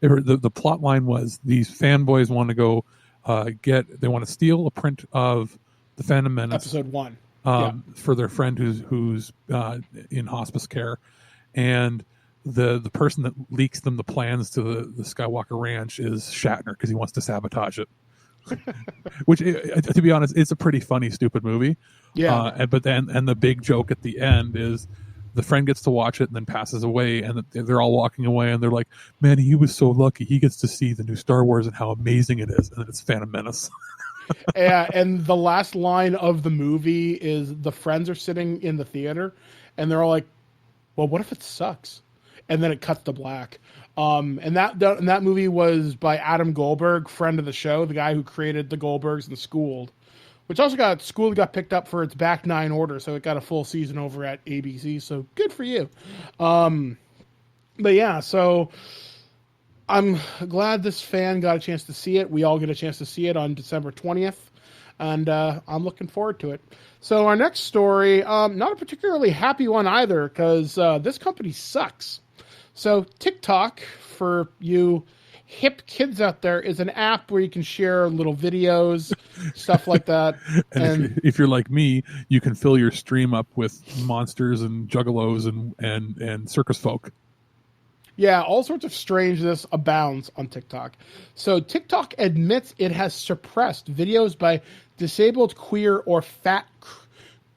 the plot line was these fanboys want to go they want to steal a print of the Phantom Menace. Episode 1. For their friend who's in hospice care, and the person that leaks them the plans to the Skywalker Ranch is Shatner because he wants to sabotage it. Which, to be honest, it's a pretty funny, stupid movie. Yeah. But the big joke at the end is the friend gets to watch it and then passes away, and they're all walking away, and they're like, "Man, he was so lucky. He gets to see the new Star Wars and how amazing it is." And then it's Phantom Menace. Yeah, and the last line of the movie is the friends are sitting in the theater, and they're all like, "Well, what if it sucks?" And then it cuts to black. And that movie was by Adam Goldberg, friend of the show, the guy who created The Goldbergs and Schooled, which also got picked up for its back 9 order, so it got a full season over at ABC. So good for you. But yeah, so I'm glad this fan got a chance to see it. We all get a chance to see it on December 20th, and I'm looking forward to it. So our next story, not a particularly happy one either, because this company sucks. So TikTok, for you hip kids out there, is an app where you can share little videos, stuff like that. And if you're like me, you can fill your stream up with monsters and juggalos and circus folk. Yeah, all sorts of strangeness abounds on TikTok. So TikTok admits it has suppressed videos by disabled, queer, or fat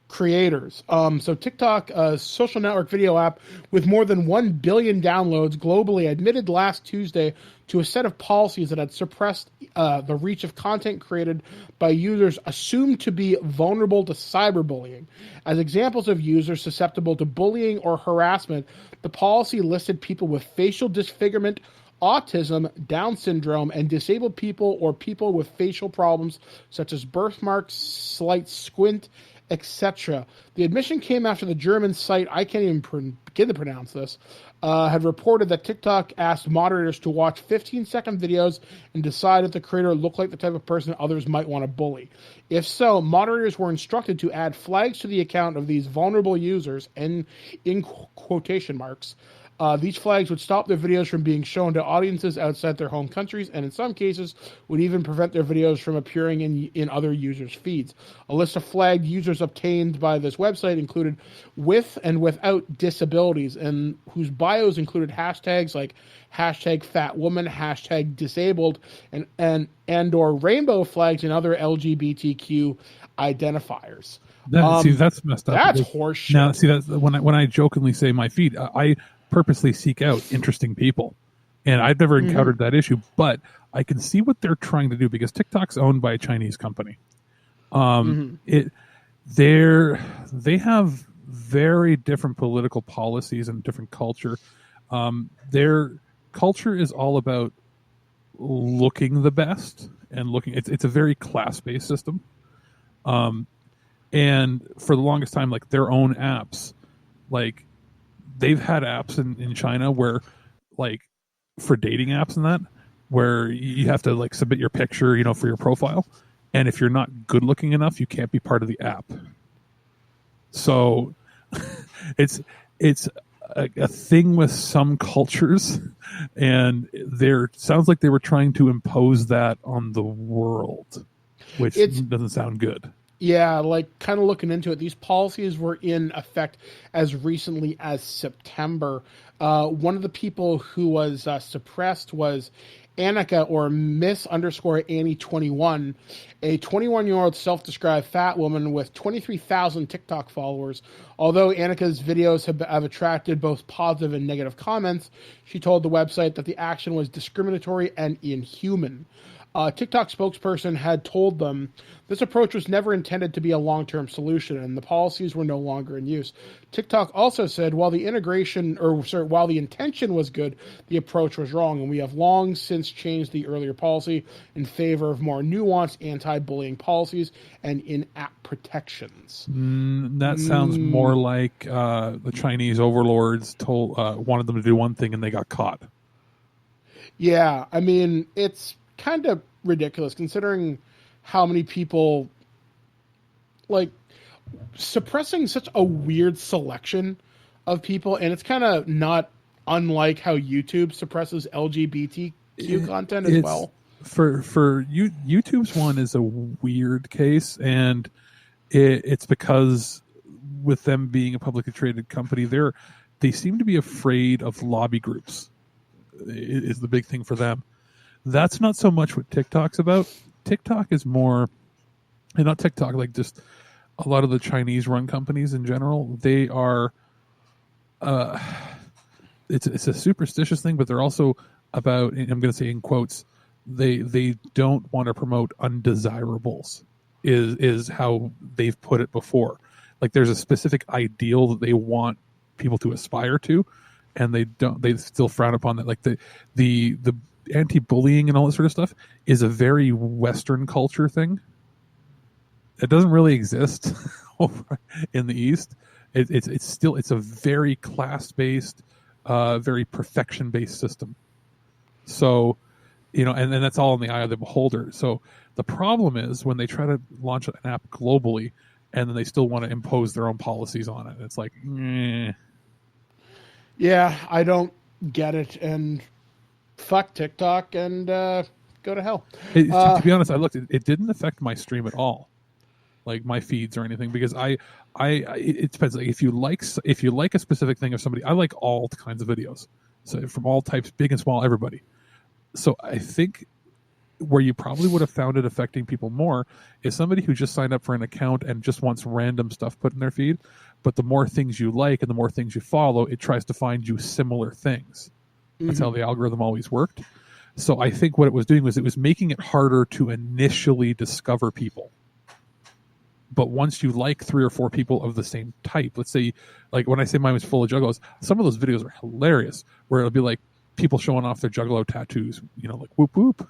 creators. So TikTok, a social network video app with more than 1 billion downloads globally, admitted last Tuesday to a set of policies that had suppressed the reach of content created by users assumed to be vulnerable to cyberbullying. As examples of users susceptible to bullying or harassment, the policy listed people with facial disfigurement, autism, Down syndrome, and disabled people or people with facial problems such as birthmarks, slight squint, etc. The admission came after the German site, I can't even begin to pronounce this, had reported that TikTok asked moderators to watch 15-second videos and decide if the creator looked like the type of person others might want to bully. If so, moderators were instructed to add flags to the account of these vulnerable users, and in quotation marks. These flags would stop their videos from being shown to audiences outside their home countries, and in some cases would even prevent their videos from appearing in other users' feeds. A list of flagged users obtained by this website included with and without disabilities, and whose bios included hashtags like hashtag fat woman, hashtag disabled, and or rainbow flags and other LGBTQ identifiers. That's messed up. That's horseshit. Now, that's when I jokingly say my feed, I purposely seek out interesting people, and I've never encountered that issue, but I can see what they're trying to do because TikTok's owned by a Chinese company. They have very different political policies and different culture. Their culture is all about looking the best and looking. It's a very class-based system. And for the longest time, like their own apps, like they've had apps in China where, like, for dating apps and that, where you have to like submit your picture, for your profile, and if you're not good looking enough, you can't be part of the app. So, it's a thing with some cultures, and sounds like they were trying to impose that on the world, which doesn't sound good. Yeah, like kind of looking into it, these policies were in effect as recently as September. One of the people who was suppressed was Annika, or Miss underscore Annie 21, a 21-year-old self-described fat woman with 23,000 TikTok followers. Although Annika's videos have attracted both positive and negative comments, she told the website that the action was discriminatory and inhuman. TikTok spokesperson had told them this approach was never intended to be a long-term solution, and the policies were no longer in use. TikTok also said while the intention was good, the approach was wrong, and we have long since changed the earlier policy in favor of more nuanced anti-bullying policies and in-app protections. That sounds more like the Chinese overlords wanted them to do one thing and they got caught. Yeah, I mean, it's kind of ridiculous considering how many people, like, suppressing such a weird selection of people, and it's kind of not unlike how YouTube suppresses LGBTQ content as well. For you, YouTube's one is a weird case, and it's because with them being a publicly traded company, they seem to be afraid of lobby groups. Is the big thing for them. That's not so much what TikTok's about. TikTok is more, and not TikTok, like just a lot of the Chinese-run companies in general. They are, it's a superstitious thing, but they're also about, and I'm going to say in quotes, they don't want to promote undesirables. Is how they've put it before. Like there's a specific ideal that they want people to aspire to, and they still frown upon that. Like the anti-bullying and all that sort of stuff is a very Western culture thing. It doesn't really exist over in the East. It's a very class-based, very perfection-based system. So, and that's all in the eye of the beholder. So the problem is when they try to launch an app globally, and then they still want to impose their own policies on it. It's like, yeah, I don't get it, and fuck TikTok and go to hell. To be honest, I looked. It didn't affect my stream at all, like my feeds or anything, because it depends. Like if you like a specific thing of somebody, I like all kinds of videos, so from all types, big and small, everybody. So I think where you probably would have found it affecting people more is somebody who just signed up for an account and just wants random stuff put in their feed. But the more things you like and the more things you follow, it tries to find you similar things. That's how the algorithm always worked. So I think what it was doing was it was making it harder to initially discover people. But once you like 3 or 4 people of the same type, let's say, like when I say mine was full of juggalos, some of those videos are hilarious, where it'll be like people showing off their juggalo tattoos, like whoop whoop.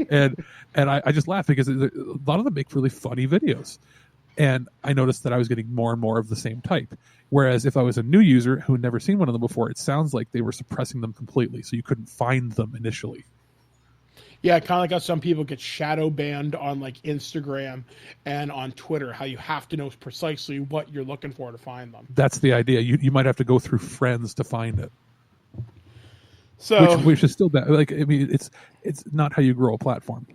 and I just laugh because a lot of them make really funny videos. And I noticed that I was getting more and more of the same type. Whereas if I was a new user who had never seen one of them before, it sounds like they were suppressing them completely, so you couldn't find them initially. Yeah, kind of like how some people get shadow banned on like Instagram and on Twitter, how you have to know precisely what you're looking for to find them. That's the idea. You might have to go through friends to find it. So, which is still bad. Like, I mean, it's not how you grow a platform.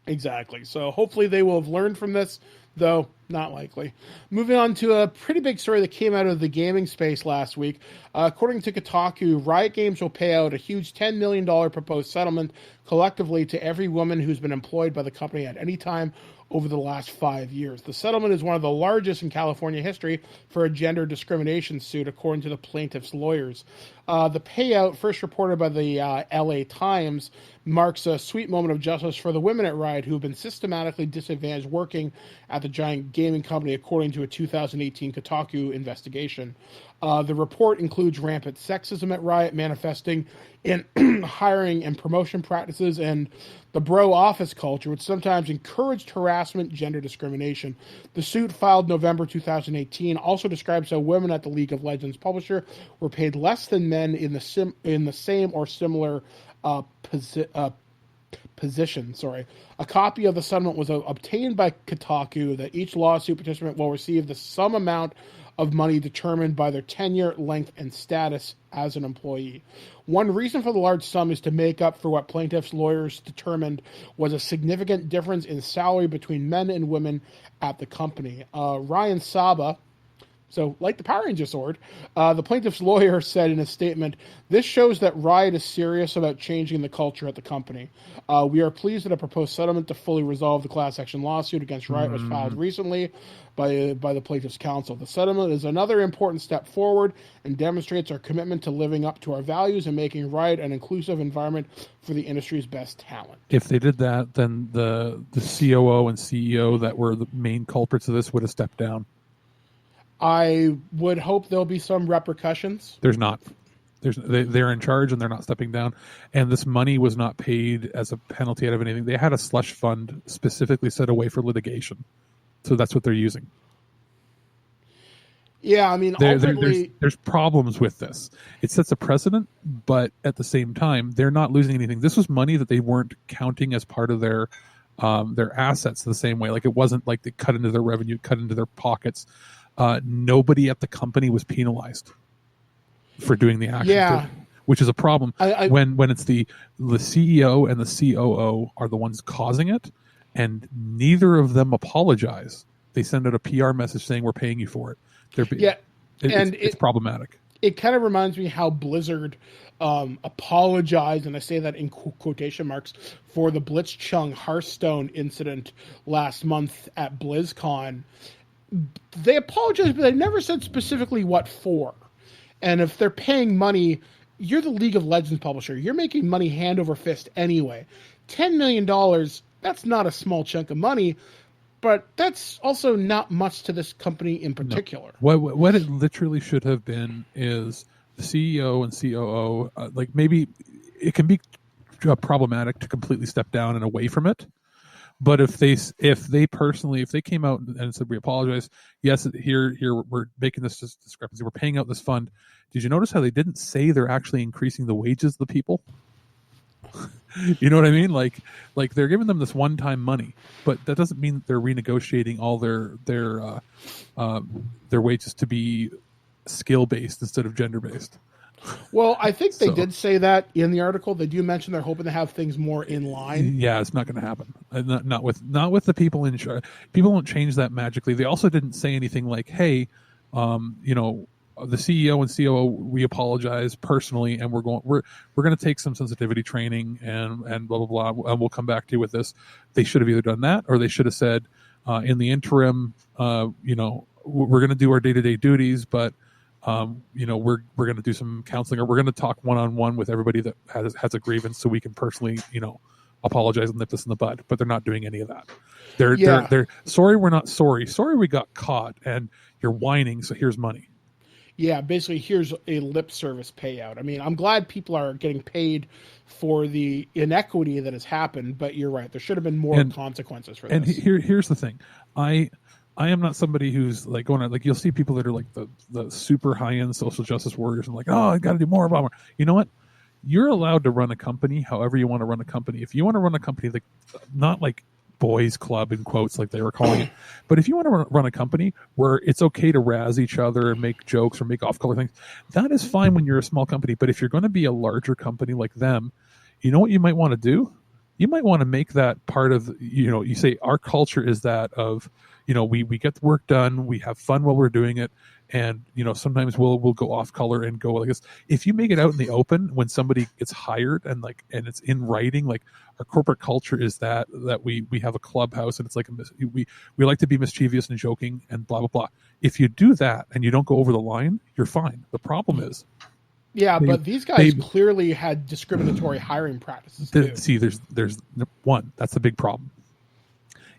Exactly. So hopefully they will have learned from this, though not likely. Moving on to a pretty big story that came out of the gaming space last week. According to Kotaku, Riot Games will pay out a huge $10 million proposed settlement collectively to every woman who's been employed by the company at any time over the last 5 years. The settlement is one of the largest in California history for a gender discrimination suit, according to the plaintiff's lawyers. The payout, first reported by the LA Times, marks a sweet moment of justice for the women at Riot who have been systematically disadvantaged working at the giant gaming company, according to a 2018 Kotaku investigation. The report includes rampant sexism at Riot, manifesting in hiring and promotion practices and the bro office culture, which sometimes encouraged harassment, gender discrimination. The suit, filed November 2018, also describes how women at the League of Legends publisher were paid less than men in the same or similar position. A copy of the settlement was obtained by Kotaku that each lawsuit participant will receive the sum amount of money determined by their tenure, length, and status as an employee. One reason for the large sum is to make up for what plaintiffs' lawyers determined was a significant difference in salary between men and women at the company. Ryan Saba, so like the Power Ranger sword, the plaintiff's lawyer said in a statement, "This shows that Riot is serious about changing the culture at the company. We are pleased that a proposed settlement to fully resolve the class action lawsuit against Riot was filed recently by the plaintiff's counsel. The settlement is another important step forward and demonstrates our commitment to living up to our values and making Riot an inclusive environment for the industry's best talent." If they did that, then the COO and CEO that were the main culprits of this would have stepped down. I would hope there'll be some repercussions. There's not. They're in charge and they're not stepping down. And this money was not paid as a penalty out of anything. They had a slush fund specifically set away for litigation. So that's what they're using. Yeah, I mean, ultimately... there's problems with this. It sets a precedent, but at the same time, they're not losing anything. This was money that they weren't counting as part of their assets the same way. Like, it wasn't like they cut into their revenue, cut into their pockets. Nobody at the company was penalized for doing the action, which is a problem. When it's the CEO and the COO are the ones causing it, and neither of them apologize. They send out a PR message saying we're paying you for it. It's problematic. It kind of reminds me how Blizzard apologized, and I say that in quotation marks, for the Blitzchung Hearthstone incident last month at BlizzCon. They apologized, but they never said specifically what for. And if they're paying money, you're the League of Legends publisher. You're making money hand over fist anyway. $10 million, that's not a small chunk of money, but that's also not much to this company in particular. No. What it literally should have been is the CEO and COO, like, maybe it can be problematic to completely step down and away from it. But if they came out and said, we apologize, yes, here we're making this discrepancy, we're paying out this fund. Did you notice how they didn't say they're actually increasing the wages of the people? You know what I mean? Like they're giving them this one-time money, but that doesn't mean they're renegotiating all their wages to be skill-based instead of gender-based. Well, I think they did say that in the article. They do mention they're hoping to have things more in line. Yeah, it's not going to happen. Not with the people in charge. People won't change that magically. They also didn't say anything like, "Hey, the CEO and COO, we apologize personally, and we're going to take some sensitivity training and blah blah blah, and we'll come back to you with this." They should have either done that, or they should have said, in the interim, we're going to do our day-to-day duties, but we're going to do some counseling, or we're going to talk one-on-one with everybody that has a grievance, so we can personally, apologize and nip this in the bud. But they're not doing any of that. They're sorry, we're not sorry. Sorry, we got caught, and you're whining, so here's money. Yeah, basically, here's a lip service payout. I mean, I'm glad people are getting paid for the inequity that has happened, but you're right. There should have been more consequences for this. And here's the thing. I am not somebody who's like going on, like, you'll see people that are like the super high-end social justice warriors and like, oh, I got to do more, blah, blah. You know what? You're allowed to run a company however you want to run a company. If you want to run a company, like, not like boys club in quotes like they were calling it, but if you want to run a company where it's okay to razz each other and make jokes or make off-color things, that is fine when you're a small company. But if you're going to be a larger company like them, you know what you might want to do? You might want to make that part of, you say our culture is that of, we get the work done, we have fun while we're doing it, and sometimes we'll go off color and go like this. If you make it out in the open when somebody gets hired and it's in writing, like, our corporate culture is that we have a clubhouse and it's like we like to be mischievous and joking and blah blah blah. If you do that and you don't go over the line, you're fine. The problem is, but these guys clearly had discriminatory hiring practices too. See, there's one. That's a big problem.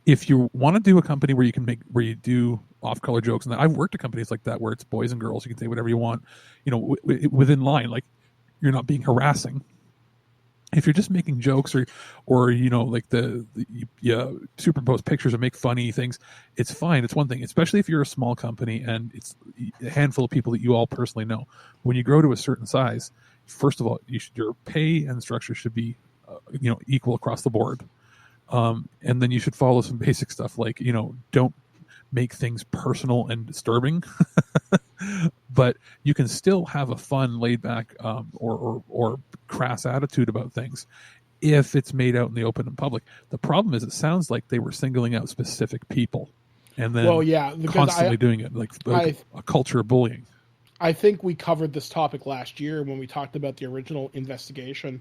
If you want to do a company where you do off-color jokes, and I've worked at companies like that where it's boys and girls, you can say whatever you want, within line, like, you're not being harassing. If you're just making jokes or like you superimpose pictures or make funny things, it's fine. It's one thing, especially if you're a small company and it's a handful of people that you all personally know. When you grow to a certain size, first of all, your pay and structure should be equal across the board. And then you should follow some basic stuff like, don't make things personal and disturbing. But you can still have a fun, laid back, or crass attitude about things if it's made out in the open and public. The problem is, it sounds like they were singling out specific people, and then constantly doing it, like a culture of bullying. I think we covered this topic last year when we talked about the original investigation.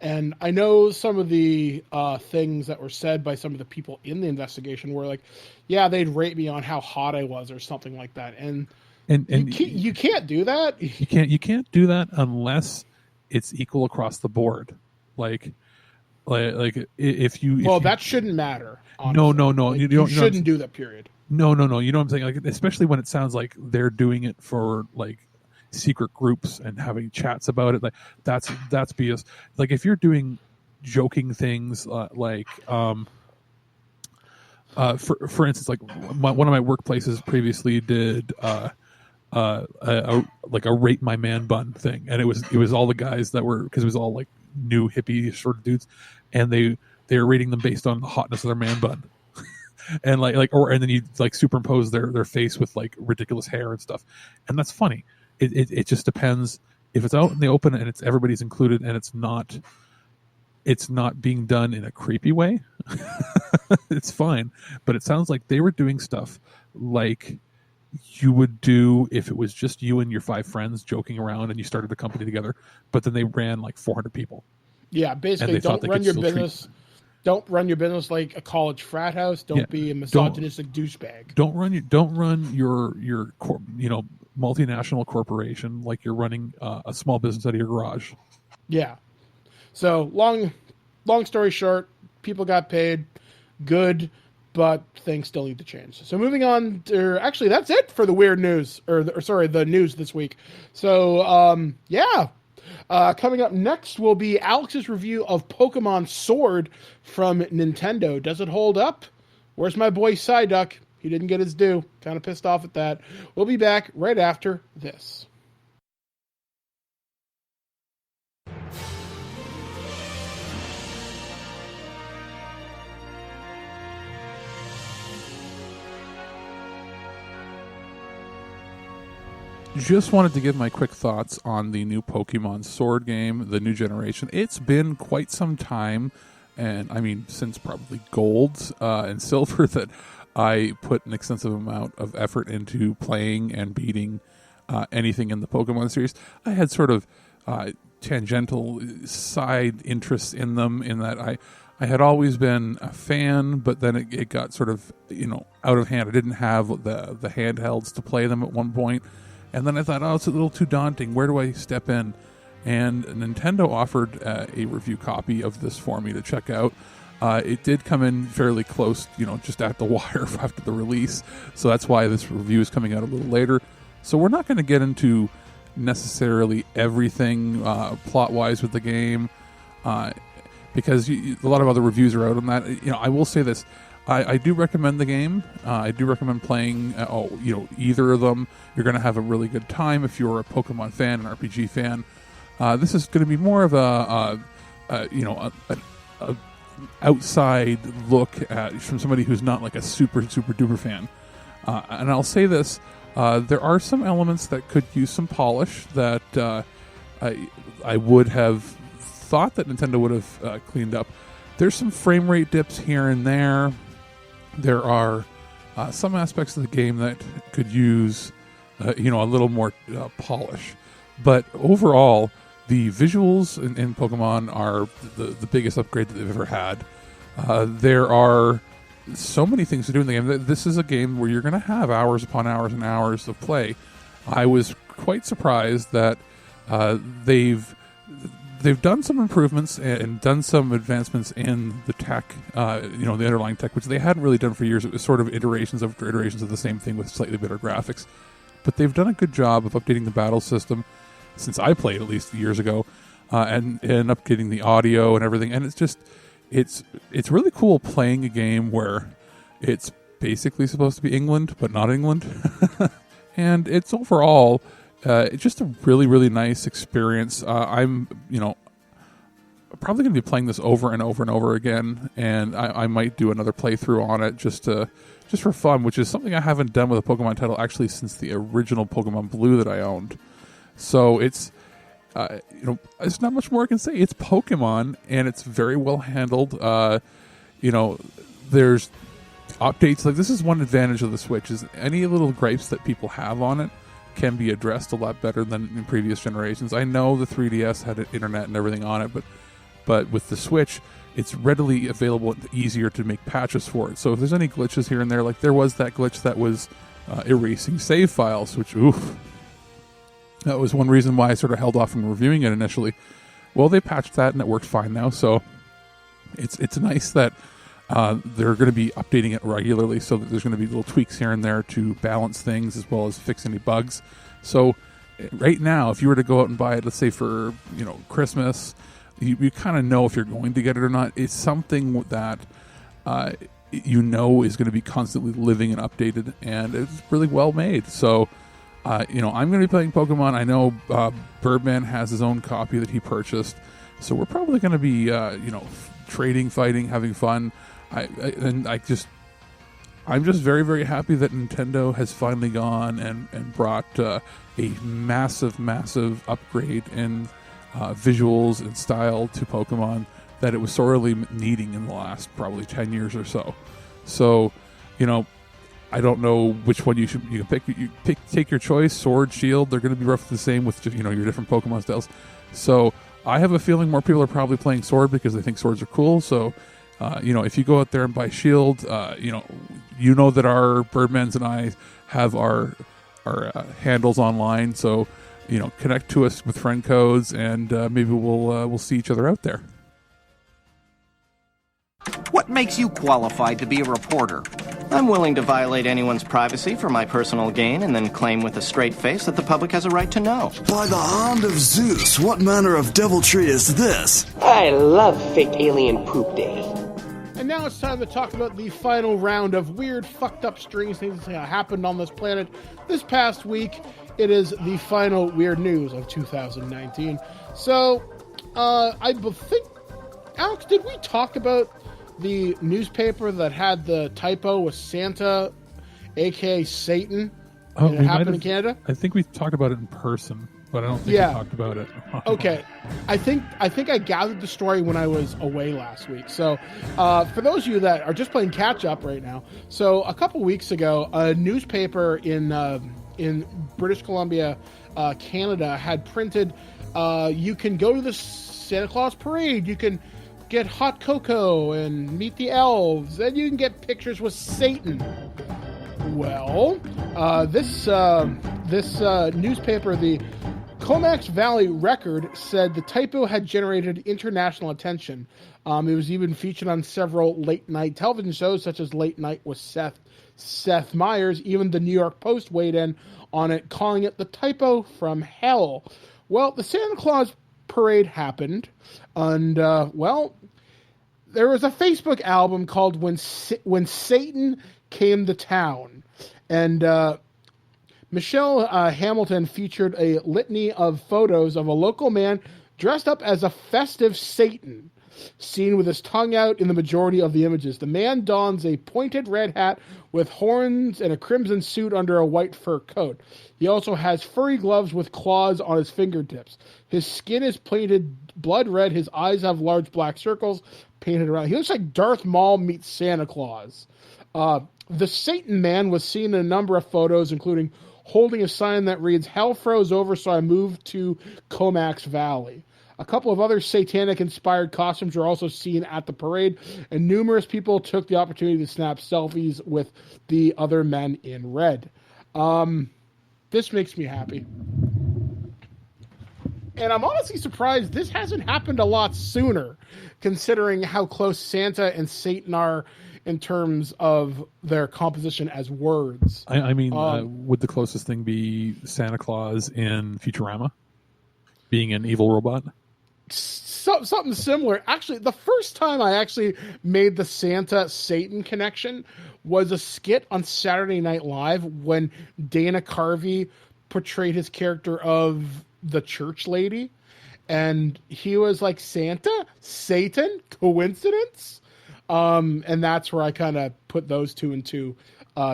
And I know some of the things that were said by some of the people in the investigation were like, yeah, they'd rate me on how hot I was or something like that. And you can't do that. You can't do that unless it's equal across the board. Like if you... that shouldn't matter. Honestly. No. Like, you shouldn't do that, period. No. You know what I'm saying? Like, especially when it sounds like they're doing it for like secret groups and having chats about it. Like that's BS. Like if you're doing joking things, for instance, like one of my workplaces previously did a rate my man bun thing, and it was all the guys that were, because it was all like new hippie sort of dudes, and they were rating them based on the hotness of their man bun. And and then you like superimpose their face with like ridiculous hair and stuff, and that's funny. It just depends if it's out in the open and it's everybody's included, and it's not being done in a creepy way. It's fine, but it sounds like they were doing stuff like you would do if it was just you and your 5 friends joking around and you started a company together, but then they ran like 400 people. Yeah, basically, don't run your business. Don't run your business like a college frat house. Don't be a misogynistic douchebag. Don't run your multinational corporation like you're running a small business out of your garage. Yeah. So long story short, people got paid, good, but things still need to change. So moving on to, actually, that's it for the weird news, the news this week. So coming up next will be Alex's review of Pokemon Sword from Nintendo. Does it hold up? Where's my boy Psyduck? He didn't get his due. Kind of pissed off at that. We'll be back right after this. Just wanted to give my quick thoughts on the new Pokemon Sword game, the new generation. It's been quite some time, and I mean since probably Gold and Silver, that I put an extensive amount of effort into playing and beating anything in the Pokemon series. I had sort of tangential side interests in them, in that I had always been a fan, but then it got sort of out of hand. I didn't have the handhelds to play them at one point. And then I thought, it's a little too daunting. Where do I step in? And Nintendo offered a review copy of this for me to check out. It did come in fairly close, just at the wire after the release. So that's why this review is coming out a little later. So we're not going to get into necessarily everything plot-wise with the game, because a lot of other reviews are out on that. I will say this. I do recommend the game. I do recommend playing either of them. You're going to have a really good time if you're a Pokemon fan, an RPG fan. This is going to be more of a outside look at from somebody who's not like a super duper fan. And I'll say this: there are some elements that could use some polish that I would have thought that Nintendo would have cleaned up. There's some frame rate dips here and there. There are some aspects of the game that could use, a little more polish. But overall, the visuals in Pokemon are the biggest upgrade that they've ever had. There are so many things to do in the game. This is a game where you're going to have hours upon hours and hours of play. I was quite surprised that they've done some improvements and done some advancements in the tech, the underlying tech, which they hadn't really done for years. It was sort of iterations of the same thing with slightly better graphics. But they've done a good job of updating the battle system since I played, at least years ago, and updating the audio and everything. And it's really cool playing a game where it's basically supposed to be England, but not England. And it's overall... it's just a really, really nice experience. I'm, probably going to be playing this over and over and over again, and I might do another playthrough on it just for fun, which is something I haven't done with a Pokemon title actually since the original Pokemon Blue that I owned. So it's there's not much more I can say. It's Pokemon, and it's very well handled. There's updates. Like, this is one advantage of the Switch, is any little gripes that people have on it can be addressed a lot better than in previous generations. I know the 3DS had internet and everything on it, but with the Switch, it's readily available and easier to make patches for it. So if there's any glitches here and there, like there was that glitch that was erasing save files, which, oof, that was one reason why I sort of held off from reviewing it initially. Well, they patched that and it works fine now, so it's nice that they're going to be updating it regularly, so that there's going to be little tweaks here and there to balance things as well as fix any bugs. So right now, if you were to go out and buy it, let's say for Christmas, you kind of know if you're going to get it or not. It's something that is going to be constantly living and updated, and it's really well made. So I'm going to be playing Pokemon. I know Birdman has his own copy that he purchased, so we're probably going to be trading, fighting, having fun. I'm just very, very happy that Nintendo has finally gone and brought a massive upgrade in visuals and style to Pokemon that it was sorely needing in the last probably 10 years or so. So, I don't know which one you can pick. Take your choice. Sword, Shield, they're going to be roughly the same with your different Pokemon styles. So I have a feeling more people are probably playing Sword because they think swords are cool. So, if you go out there and buy Shield, you know that our Birdmans and I have our handles online. So, connect to us with friend codes, and maybe we'll see each other out there. What makes you qualified to be a reporter? I'm willing to violate anyone's privacy for my personal gain and then claim with a straight face that the public has a right to know. By the hand of Zeus, what manner of deviltry is this? I love fake alien poop day. And now it's time to talk about the final round of weird, fucked up, strange things that happened on this planet this past week. It is the final weird news of 2019. So, I think, Alex, did we talk about the newspaper that had the typo with Santa, aka Satan? And it happened in Canada? I think we talked about it in person, but I don't think we talked about it. Okay. I think I gathered the story when I was away last week. So for those of you that are just playing catch up right now, so a couple weeks ago, a newspaper in British Columbia, Canada, had printed, you can go to the Santa Claus parade, you can get hot cocoa and meet the elves, and you can get pictures with Satan. Well, this newspaper, the Comox Valley Record, said the typo had generated international attention. It was even featured on several late-night television shows, such as Late Night with Seth Meyers. Even the New York Post weighed in on it, calling it the typo from hell. Well, the Santa Claus parade happened, and, there was a Facebook album called When Satan Came to Town, and Michelle Hamilton featured a litany of photos of a local man dressed up as a festive Satan, seen with his tongue out in the majority of the images. The man dons a pointed red hat with horns and a crimson suit under a white fur coat. He also has furry gloves with claws on his fingertips. His skin is painted blood red. His eyes have large black circles painted around. He looks like Darth Maul meets Santa Claus. The Satan man was seen in a number of photos, including holding a sign that reads, "Hell froze over, so I moved to Comox Valley." A couple of other satanic-inspired costumes were also seen at the parade, and numerous people took the opportunity to snap selfies with the other men in red. This makes me happy. And I'm honestly surprised this hasn't happened a lot sooner, considering how close Santa and Satan are in terms of their composition as words. I mean, would the closest thing be Santa Claus in Futurama? Being an evil robot? Something similar. Actually, the first time I actually made the Santa-Satan connection was a skit on Saturday Night Live when Dana Carvey portrayed his character of the church lady. And he was like, Santa? Satan? Coincidence? And that's where I kind of put those two and two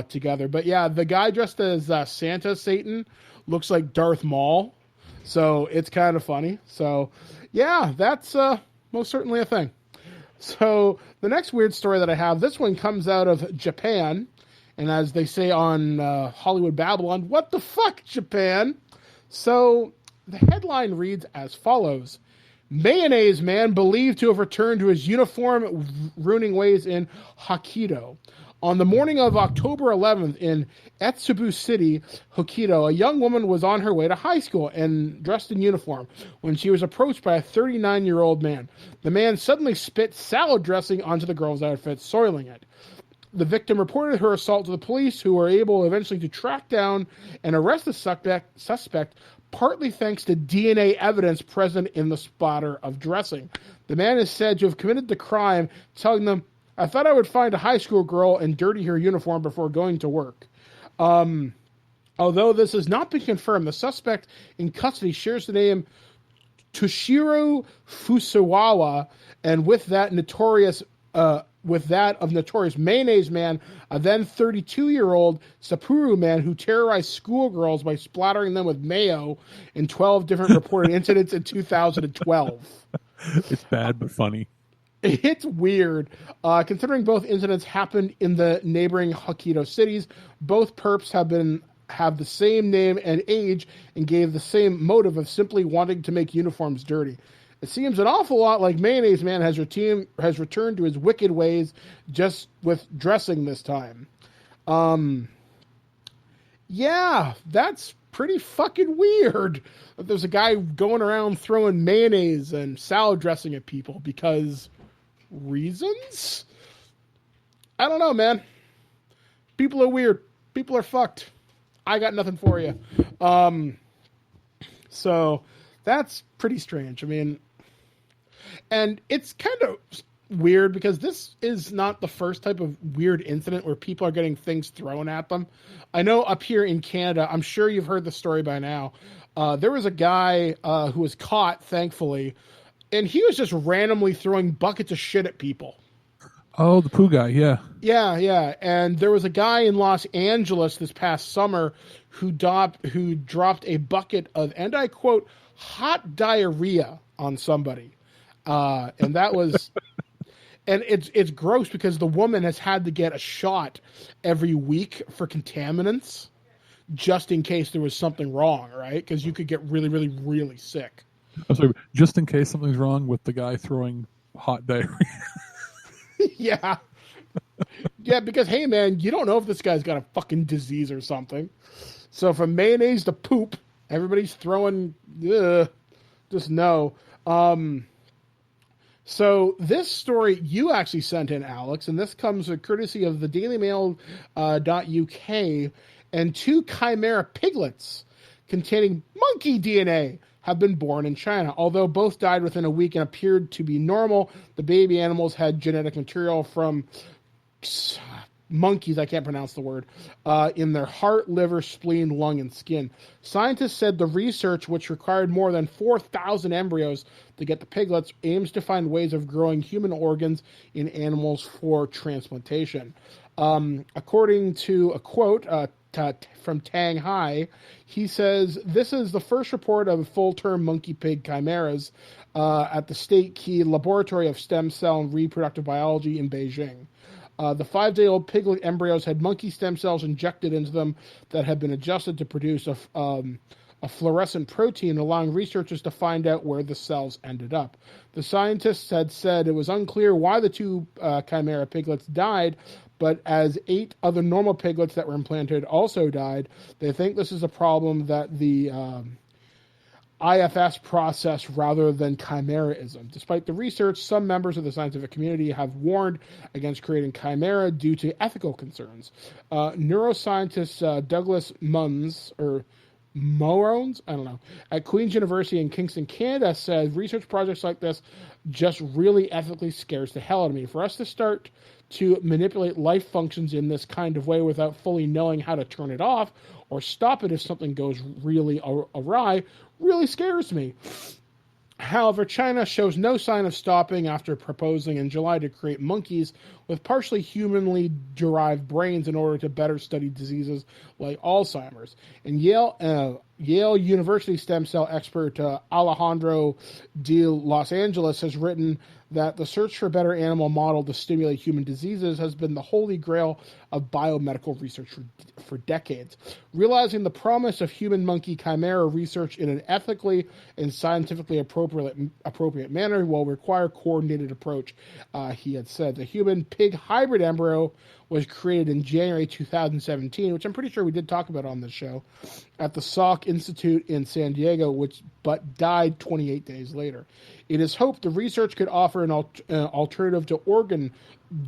together. But yeah, the guy dressed as Santa Satan looks like Darth Maul. So it's kind of funny. So yeah, that's most certainly a thing. So the next weird story that I have, this one comes out of Japan. And as they say on Hollywood Babylon, what the fuck, Japan? So the headline reads as follows. Mayonnaise man believed to have returned to his uniform ruining ways in Hokkaido. On the morning of October 11th in Etsubu City, Hokkaido, a young woman was on her way to high school and dressed in uniform when she was approached by a 39-year-old man. The man suddenly spit salad dressing onto the girl's outfit, soiling it. The victim reported her assault to the police, who were able eventually to track down and arrest the suspect, partly thanks to DNA evidence present in the splatter of dressing. The man is said to have committed the crime, telling them, I thought I would find a high school girl and dirty her uniform before going to work. Although this has not been confirmed, the suspect in custody shares the name Toshiro Fusawawa, and with that of notorious Mayonnaise Man, a then 32-year-old Sapporo man who terrorized schoolgirls by splattering them with mayo in 12 different reported incidents in 2012. It's bad but funny. It's weird. Considering both incidents happened in the neighboring Hokkaido cities, both perps have the same name and age and gave the same motive of simply wanting to make uniforms dirty. It seems an awful lot like Mayonnaise Man has returned to his wicked ways, just with dressing this time. Yeah, that's pretty fucking weird. There's a guy going around throwing mayonnaise and salad dressing at people because reasons? I don't know, man. People are weird. People are fucked. I got nothing for you. So that's pretty strange. I mean, and it's kind of weird because this is not the first type of weird incident where people are getting things thrown at them. I know up here in Canada, I'm sure you've heard the story by now. There was a guy who was caught, thankfully, and he was just randomly throwing buckets of shit at people. Oh, the poo guy, yeah. Yeah. And there was a guy in Los Angeles this past summer who dropped a bucket of, and I quote, hot diarrhea on somebody. And that was, and it's gross because the woman has had to get a shot every week for contaminants just in case there was something wrong, right? Because you could get really, really, really sick. I'm sorry, just in case something's wrong with the guy throwing hot diarrhea. Yeah. Yeah, because, hey, man, you don't know if this guy's got a fucking disease or something. So from mayonnaise to poop, everybody's throwing, just no. So this story you actually sent in, Alex, and this comes courtesy of the dailymail.uk, and 2 chimera piglets containing monkey DNA have been born in China. Although both died within a week and appeared to be normal, the baby animals had genetic material from monkeys, I can't pronounce the word, in their heart, liver, spleen, lung, and skin. Scientists said the research, which required more than 4,000 embryos to get the piglets, aims to find ways of growing human organs in animals for transplantation. According to a quote from Tang Hai, he says, this is the first report of full-term monkey-pig chimeras at the State Key Laboratory of Stem Cell and Reproductive Biology in Beijing. The 5-day-old piglet embryos had monkey stem cells injected into them that had been adjusted to produce a fluorescent protein, allowing researchers to find out where the cells ended up. The scientists had said it was unclear why the 2 chimera piglets died, but as 8 other normal piglets that were implanted also died, they think this is a problem that the IFS process rather than chimeraism. Despite the research, some members of the scientific community have warned against creating chimera due to ethical concerns. Neuroscientist Douglas Munns, or Morons, I don't know, at Queen's University in Kingston, Canada, said research projects like this just really ethically scares the hell out of me. For us to start to manipulate life functions in this kind of way without fully knowing how to turn it off or stop it if something goes really awry really scares me. However, China shows no sign of stopping after proposing in July to create monkeys with partially humanly derived brains in order to better study diseases like Alzheimer's. And Yale University stem cell expert Alejandro de Los Angeles has written that the search for a better animal model to stimulate human diseases has been the holy grail of biomedical research for decades. Realizing the promise of human-monkey chimera research in an ethically and scientifically appropriate manner will require a coordinated approach, he had said. The human-pig hybrid embryo was created in January 2017, which I'm pretty sure we did talk about on this show, at the Salk Institute in San Diego, but died 28 days later. It is hoped the research could offer an alternative to organ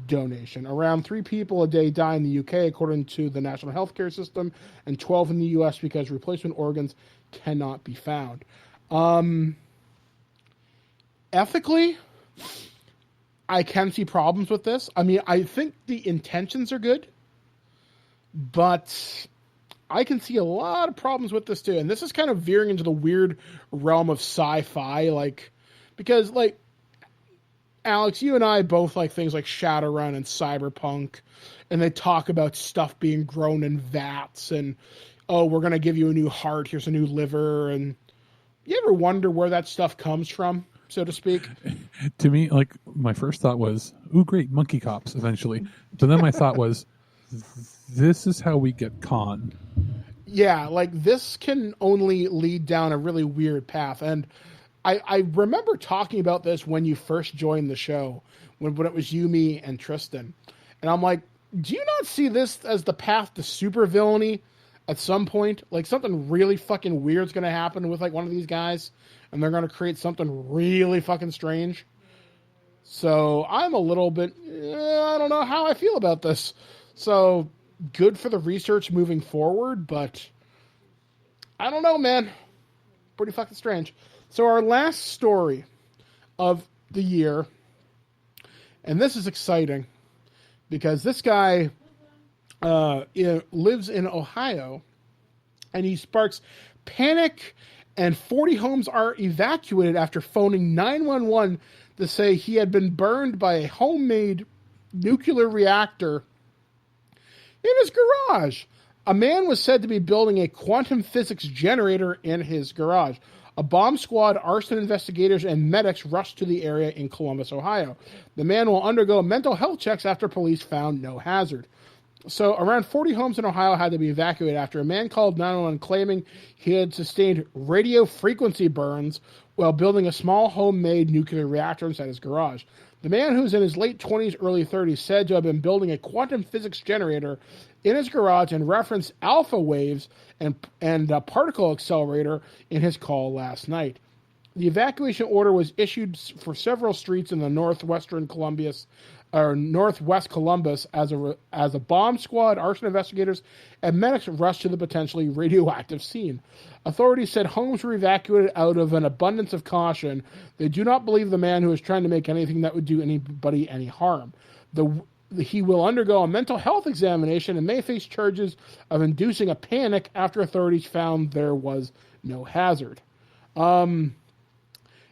donation. Around 3 people a day die in the UK, according to the National Healthcare System, and 12 in the US because replacement organs cannot be found. Ethically, I can see problems with this. I mean, I think the intentions are good, but I can see a lot of problems with this too. And this is kind of veering into the weird realm of sci-fi, because Alex, you and I both like things like Shadowrun and Cyberpunk, and they talk about stuff being grown in vats, and we're going to give you a new heart, here's a new liver, and you ever wonder where that stuff comes from, so to speak? To me, my first thought was, ooh, great, monkey cops, eventually. But then my thought was, this is how we get conned. Yeah, this can only lead down a really weird path. And I remember talking about this when you first joined the show, when it was you, me, and Tristan. And I'm like, do you not see this as the path to supervillainy at some point? Something really fucking weird's going to happen with one of these guys, and they're going to create something really fucking strange. So I'm a little bit, I don't know how I feel about this. So good for the research moving forward, but I don't know, man. Pretty fucking strange. So our last story of the year, and this is exciting because this guy lives in Ohio, and he sparks panic, and 40 homes are evacuated after phoning 911 to say he had been burned by a homemade nuclear reactor in his garage. A man was said to be building a quantum physics generator in his garage. A bomb squad, arson investigators, and medics rushed to the area in Columbus, Ohio. The man will undergo mental health checks after police found no hazard. So around 40 homes in Ohio had to be evacuated after a man called 911 claiming he had sustained radio frequency burns while building a small homemade nuclear reactor inside his garage. The man, who's in his late 20s, early 30s, said to have been building a quantum physics generator in his garage and referenced alpha waves and a particle accelerator in his call last night. The evacuation order was issued for several streets in the northwest Columbus as a bomb squad, arson investigators, and medics rushed to the potentially radioactive scene. Authorities said homes were evacuated out of an abundance of caution. They do not believe the man who is trying to make anything that would do anybody any harm. He will undergo a mental health examination and may face charges of inducing a panic after authorities found there was no hazard.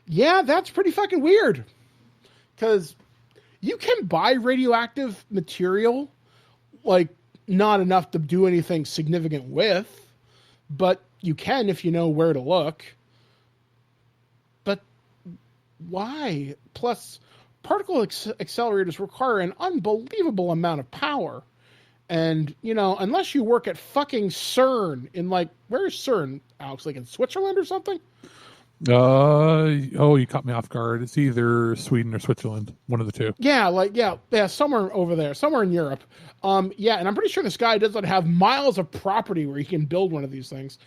Yeah, that's pretty fucking weird. Because you can buy radioactive material, not enough to do anything significant with, but you can if you know where to look. But why? Plus, particle accelerators require an unbelievable amount of power. And, unless you work at fucking CERN in where's CERN, Alex? In Switzerland or something? You caught me off guard. It's either Sweden or Switzerland, one of the two. Yeah, somewhere over there, somewhere in Europe. And I'm pretty sure this guy doesn't have miles of property where he can build one of these things.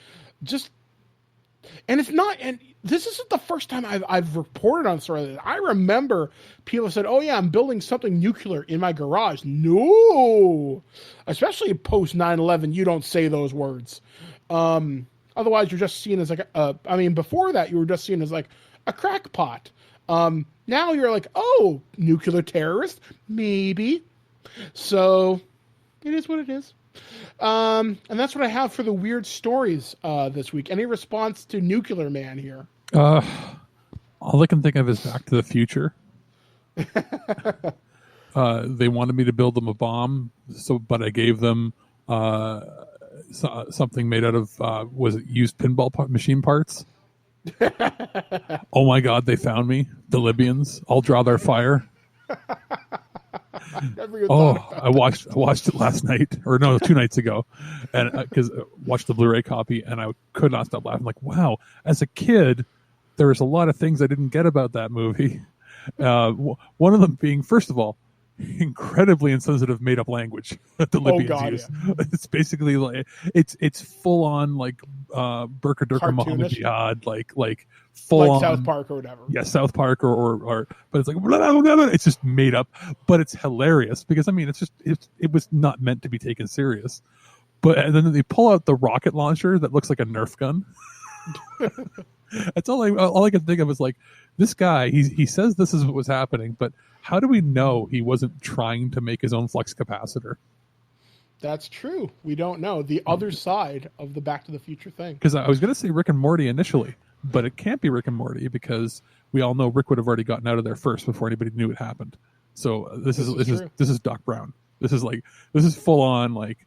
And this isn't the first time I've reported on story like that. I remember people said, "Oh yeah, I'm building something nuclear in my garage." No, especially post 9/11, you don't say those words. Otherwise, you're just seen as before that, you were just seen as a crackpot. Now you're oh, nuclear terrorist? Maybe. So, it is what it is. And that's what I have for the weird stories this week. Any response to Nuclear Man here? All I can think of is Back to the Future. They wanted me to build them a bomb, but I gave them something made out of was it used pinball machine parts? Oh my God! They found me. The Libyans. I'll draw their fire. I watched it last night, or no, 2 nights ago, and because watched the Blu-ray copy, and I could not stop laughing. Like, wow! As a kid, there was a lot of things I didn't get about that movie. One of them being, first of all, incredibly insensitive made up language that the Libyans use. Yeah. It's basically like it's full on like Burka Durka Muhammad Jihad, like full like on South Park or whatever. Yeah, South Park or but it's like blah, blah, blah, blah. It's just made up, but it's hilarious because I mean it was not meant to be taken serious. But and then they pull out the rocket launcher that looks like a Nerf gun. That's all I can think of is like, this guy, he says this is what was happening, but how do we know he wasn't trying to make his own flux capacitor? That's true. We don't know the other side of the Back to the Future thing. Because I was going to say Rick and Morty initially, but it can't be Rick and Morty because we all know Rick would have already gotten out of there first before anybody knew it happened. So this is Doc Brown. This is full on like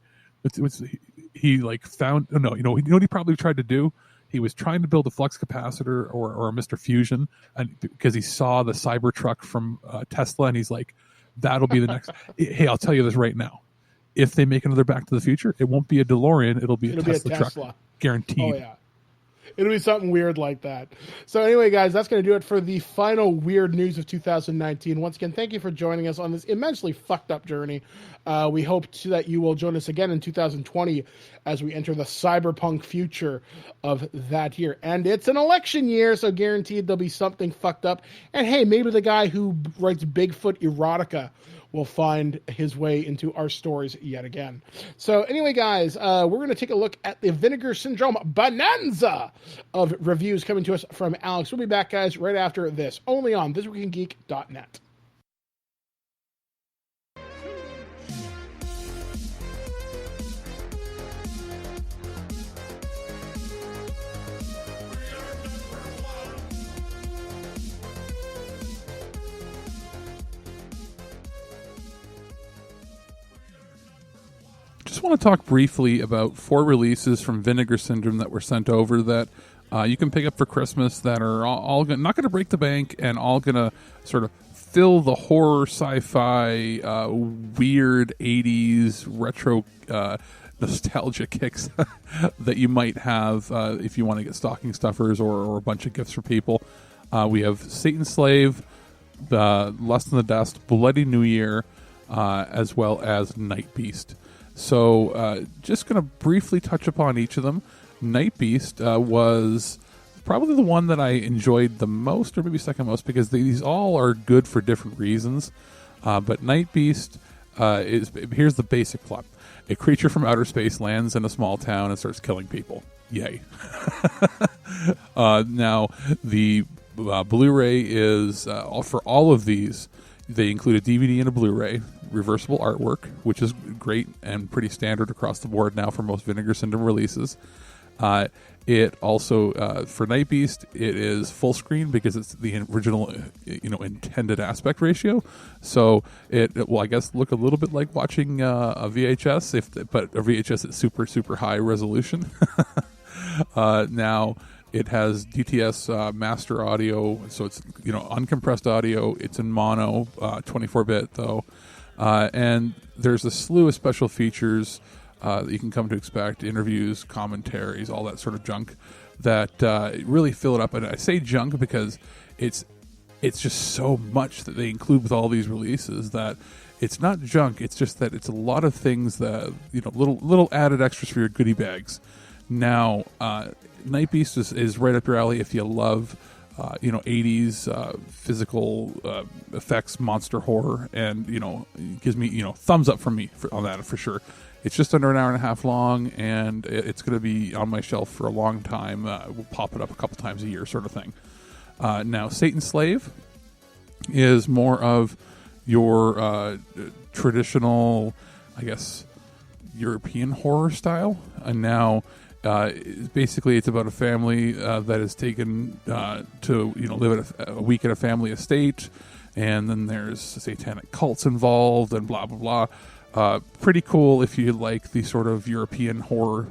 he like found you know what he probably tried to do. He was trying to build a flux capacitor or a Mr. Fusion, and because he saw the Cybertruck from Tesla, and he's like, "That'll be the next." Hey, I'll tell you this right now: if they make another Back to the Future, it won't be a DeLorean; it'll be a Tesla truck, guaranteed. Oh yeah, it'll be something weird like that. So anyway, guys, that's going to do it for the final weird news of 2019. Once again, thank you for joining us on this immensely fucked up journey. We hope that you will join us again in 2020 as we enter the cyberpunk future of that year. And it's an election year, so guaranteed there'll be something fucked up. And hey, maybe the guy who writes Bigfoot erotica will find his way into our stories yet again. So anyway, guys, we're going to take a look at the Vinegar Syndrome bonanza of reviews coming to us from Alex. We'll be back, guys, right after this, only on ThisWeekInGeek.net. Just want to talk briefly about 4 releases from Vinegar Syndrome that were sent over that you can pick up for Christmas that are all not going to break the bank and all going to sort of fill the horror, sci-fi, weird 80s retro nostalgia kicks that you might have if you want to get stocking stuffers or a bunch of gifts for people. We have Satan's Slave, Lust in the Dust, Bloody New Year, as well as Night Beast. So just going to briefly touch upon each of them. Night Beast was probably the one that I enjoyed the most, or maybe second most, because these all are good for different reasons. But Night Beast here's the basic plot. A creature from outer space lands in a small town and starts killing people. Yay. Now, the Blu-ray is, for all of these, they include a DVD and a Blu-ray, reversible artwork, which is great and pretty standard across the board now for most Vinegar Syndrome releases. It also, for Night Beast, it is full screen because it's the original, intended aspect ratio. So it will, I guess, look a little bit like watching a VHS, but a VHS at super, super high resolution. Now, it has DTS master audio, so it's uncompressed audio. It's in mono, 24-bit though, and there's a slew of special features that you can come to expect: interviews, commentaries, all that sort of junk that really fill it up. And I say junk because it's just so much that they include with all these releases that it's not junk. It's just that it's a lot of things that little added extras for your goodie bags. Now, Night Beast is right up your alley if you love, 80s physical effects, monster horror, and it gives me thumbs up from me on that for sure. It's just under an hour and a half long, and it's going to be on my shelf for a long time. We'll pop it up a couple times a year, sort of thing. Now, Satan's Slave is more of your traditional, I guess, European horror style, and now Basically, it's about a family that is taken to live at a week at a family estate, and then there's satanic cults involved and blah blah blah. Pretty cool if you like the sort of European horror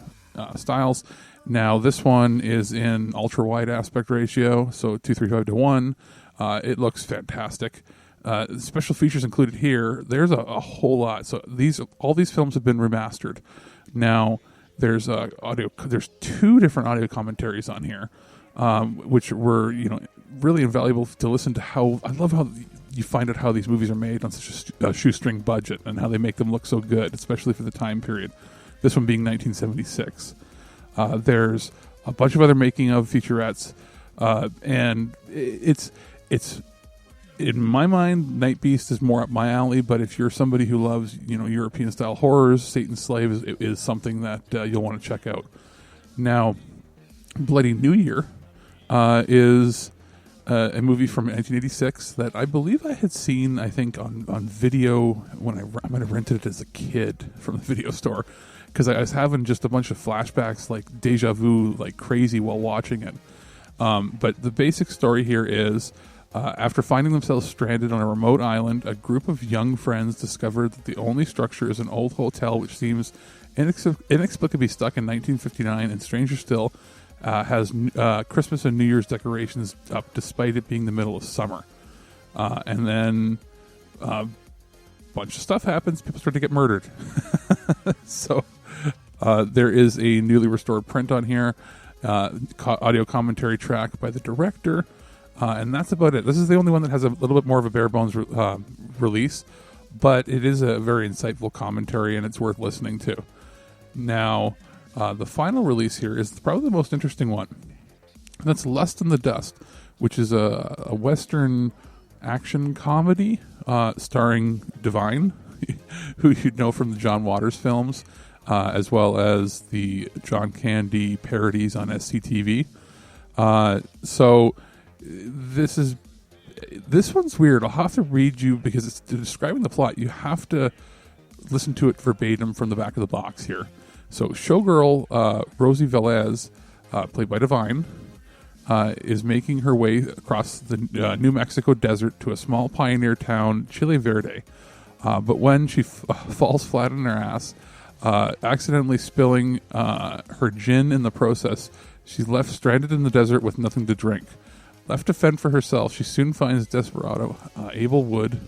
styles. Now this one is in ultra wide aspect ratio, so 2:35:1. It looks fantastic. Special features included here. There's a whole lot. So all these films have been remastered. Now there's There's 2 different audio commentaries on here, which were really invaluable to listen to. I love how you find out how these movies are made on such a shoestring budget and how they make them look so good, especially for the time period. This one being 1976. There's a bunch of other making of featurettes, and it's in my mind, Night Beast is more up my alley. But if you're somebody who loves European style horrors, Satan's Slave is something that you'll want to check out. Now, Bloody New Year is a movie from 1986 that I believe I had seen, I think, on video when I might have rented it as a kid from the video store, because I was having just a bunch of flashbacks, like deja vu, like crazy while watching it. But the basic story here is, after finding themselves stranded on a remote island, a group of young friends discovered that the only structure is an old hotel which seems inexplicably stuck in 1959, and stranger still, has Christmas and New Year's decorations up despite it being the middle of summer. And then a bunch of stuff happens. People start to get murdered. So there is a newly restored print on here, audio commentary track by the director, and that's about it. This is the only one that has a little bit more of a bare bones release, but it is a very insightful commentary, and it's worth listening to. Now, the final release here is probably the most interesting one. That's Lust in the Dust, which is a Western action comedy starring Divine, who you'd know from the John Waters films, as well as the John Candy parodies on SCTV. So this one's weird. I'll have to read you, because it's describing the plot. You have to listen to it verbatim from the back of the box here. So showgirl Rosie Velez, played by Divine, is making her way across the New Mexico desert to a small pioneer town, Chile Verde. But when she falls flat on her ass, accidentally spilling her gin in the process, she's left stranded in the desert with nothing to drink. Left to fend for herself, she soon finds desperado Abel Wood,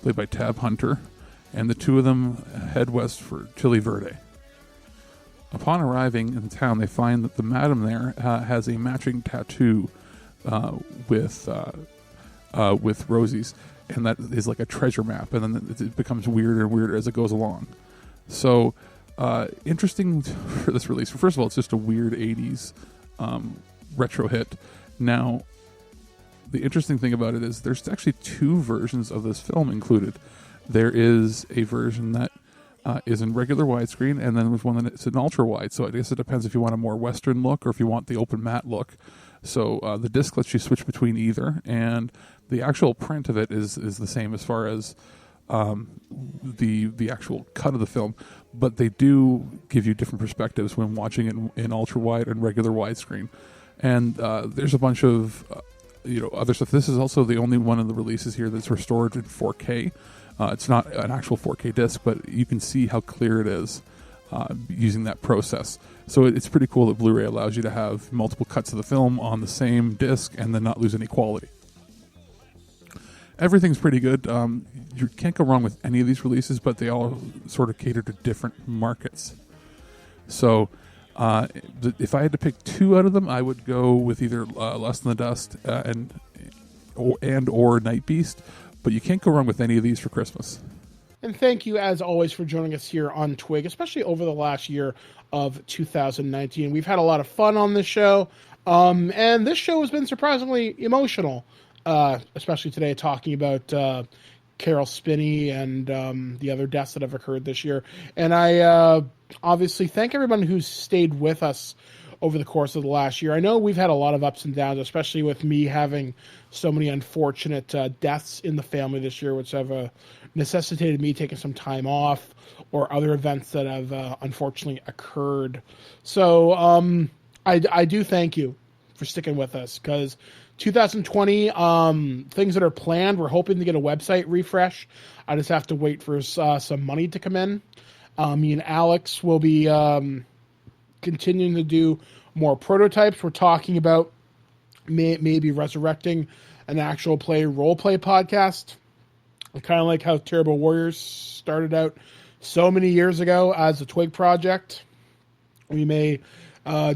played by Tab Hunter, and the two of them head west for Chile Verde. Upon arriving in the town, they find that the madam there has a matching tattoo with Rosie's, and that is like a treasure map, and then it becomes weirder and weirder as it goes along. So, interesting for this release. First of all, it's just a weird 80s retro hit. Now, the interesting thing about it is there's actually 2 versions of this film included. There is a version that is in regular widescreen, and then there's one that's in ultra wide. So I guess it depends if you want a more Western look or if you want the open matte look. So the disc lets you switch between either, and the actual print of it is the same as far as the actual cut of the film, but they do give you different perspectives when watching it in ultra wide and regular widescreen. And there's a bunch of other stuff. This is also the only one of the releases here that's restored in 4K. It's not an actual 4K disc, but you can see how clear it is using that process. So it's pretty cool that Blu-ray allows you to have multiple cuts of the film on the same disc and then not lose any quality. Everything's pretty good. You can't go wrong with any of these releases, but they all sort of cater to different markets. So if I had to pick 2 out of them, I would go with either Lust in the Dust or Night Beast. But you can't go wrong with any of these for Christmas. And thank you, as always, for joining us here on TWIG, especially over the last year of 2019. We've had a lot of fun on this show, and this show has been surprisingly emotional, especially today, talking about Carol Spinney and the other deaths that have occurred this year. And I obviously thank everyone who's stayed with us over the course of the last year. I know we've had a lot of ups and downs, especially with me having so many unfortunate deaths in the family this year, which have necessitated me taking some time off or other events that have unfortunately occurred. So I do thank you for sticking with us, because 2020, things that are planned, we're hoping to get a website refresh. I just have to wait for some money to come in. Me and Alex will be continuing to do more prototypes. We're talking about maybe resurrecting an actual role play podcast. Kind of like how Terrible Warriors started out so many years ago as a Twig project. We may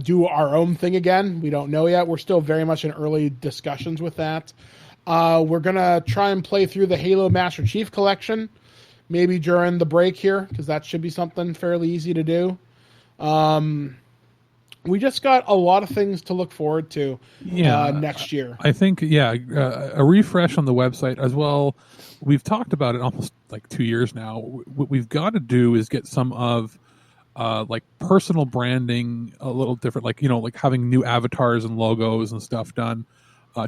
do our own thing again. We don't know yet. We're still very much in early discussions with that. We're going to try and play through the Halo Master Chief Collection, maybe during the break here, because that should be something fairly easy to do. We just got a lot of things to look forward to next year. I think, a refresh on the website as well. We've talked about it almost like 2 years now. What we've got to do is get some of like personal branding a little different, like having new avatars and logos and stuff done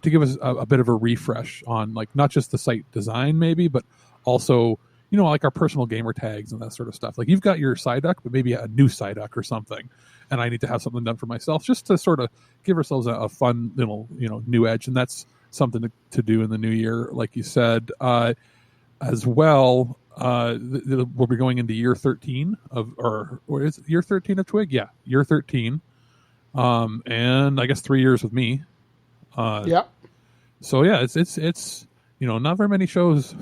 to give us a bit of a refresh on like not just the site design maybe, but also like our personal gamer tags and that sort of stuff. Like you've got your Psyduck, but maybe a new Psyduck or something. And I need to have something done for myself just to sort of give ourselves a fun little, new edge. And that's something to do in the new year, like you said, as well. We'll be going into year 13 or is it year 13 of Twig? Yeah, year 13. And I guess 3 years with me. Yeah. So yeah, it's not very many shows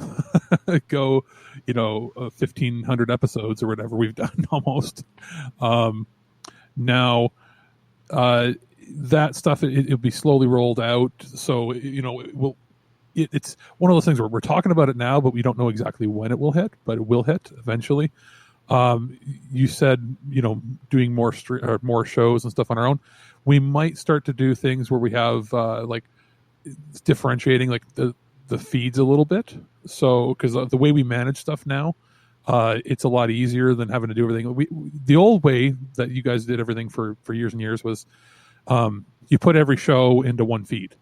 go, 1,500 episodes or whatever we've done almost. Now, that stuff it'll be slowly rolled out. So it's one of those things where we're talking about it now, but we don't know exactly when it will hit, but it will hit eventually. You said doing more shows and stuff on our own. We might start to do things where we have like differentiating like the feeds a little bit. So because the way we manage stuff now. It's a lot easier than having to do everything. The old way that you guys did everything for years and years was you put every show into one feed,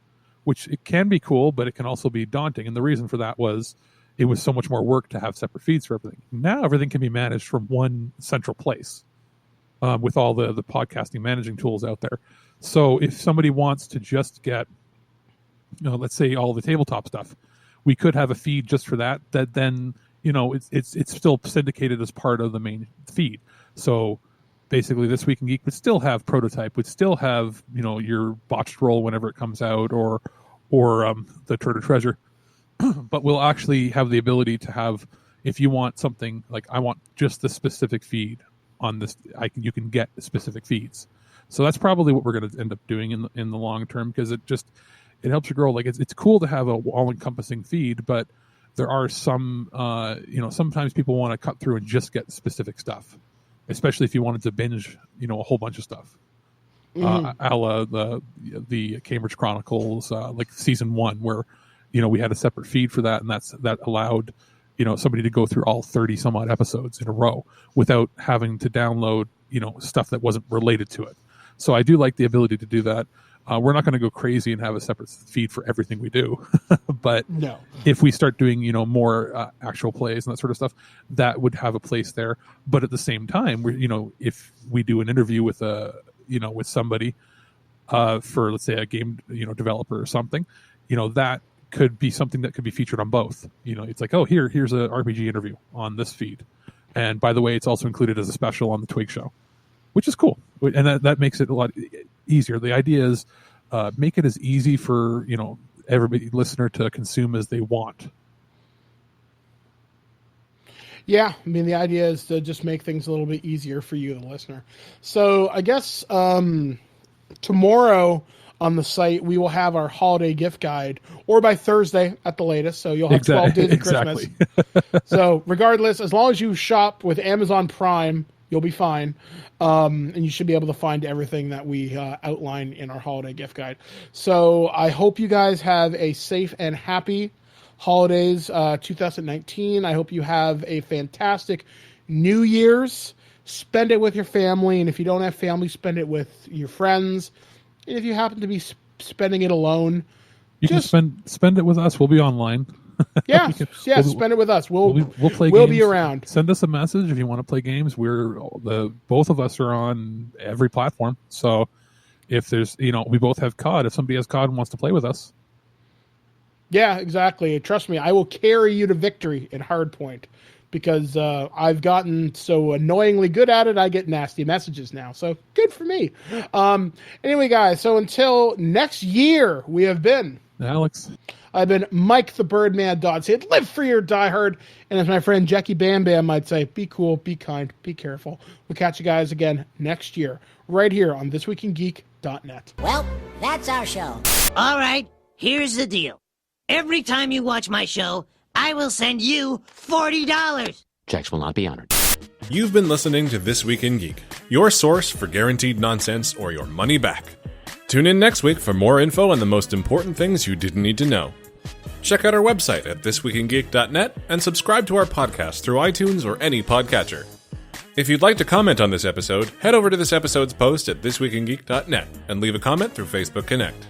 which it can be cool, but it can also be daunting. And the reason for that was it was so much more work to have separate feeds for everything. Now everything can be managed from one central place with all the podcasting managing tools out there. So if somebody wants to just get, let's say all the tabletop stuff, we could have a feed just for that then it's still syndicated as part of the main feed. So basically This Week in Geek would still have Prototype, would still have, your botched roll whenever it comes out or the Turd or Treasure. But we'll actually have the ability to have, if you want something like I want just the specific feed on this, you can get specific feeds. So that's probably what we're going to end up doing in the long term, because it helps you grow. Like it's cool to have a all encompassing feed, but there are some, sometimes people want to cut through and just get specific stuff, especially if you wanted to binge, a whole bunch of stuff. A la the Cambridge Chronicles, like season 1, where, we had a separate feed for that, and that allowed, somebody to go through all 30 some odd episodes in a row without having to download, stuff that wasn't related to it. So I do like the ability to do that. We're not going to go crazy and have a separate feed for everything we do, but no. If we start doing, more actual plays and that sort of stuff, that would have a place there. But at the same time, if we do an interview with with somebody for, let's say, a game, developer or something, that could be something that could be featured on both. It's like, oh, here's a RPG interview on this feed, and by the way, it's also included as a special on the Twig show, which is cool, and that makes it a lot easier. The idea is make it as easy for everybody listener to consume as they want. Yeah, I mean, the idea is to just make things a little bit easier for you, the listener. So I guess tomorrow on the site we will have our holiday gift guide, or by Thursday at the latest. So you'll have 12 days of Christmas. So regardless, as long as you shop with Amazon Prime, you'll be fine. And you should be able to find everything that we outline in our holiday gift guide. So I hope you guys have a safe and happy holidays 2019. I hope you have a fantastic New Year's. Spend it with your family, and if you don't have family, spend it with your friends. And if you happen to be spending it alone, you can spend it with us. We'll be online. Yeah, spend it with us. We'll play We'll games. be around. Send us a message if you want to play games. Both of us are on every platform. So if there's, we both have COD. If somebody has COD and wants to play with us. Yeah, exactly. Trust me, I will carry you to victory in Hardpoint because I've gotten so annoyingly good at it, I get nasty messages now. So good for me. Anyway, guys, so until next year, we have been Alex. I've been Mike the Birdman Dodd. Say, live free or die hard. And as my friend Jackie Bam Bam might say, be cool, be kind, be careful. We'll catch you guys again next year, right here on ThisWeekInGeek.net. Well, that's our show. All right, here's the deal. Every time you watch my show, I will send you $40. Checks will not be honored. You've been listening to This Week in Geek, your source for guaranteed nonsense or your money back. Tune in next week for more info on the most important things you didn't need to know. Check out our website at ThisWeekInGeek.net and subscribe to our podcast through iTunes or any podcatcher. If you'd like to comment on this episode, head over to this episode's post at ThisWeekInGeek.net and leave a comment through Facebook Connect.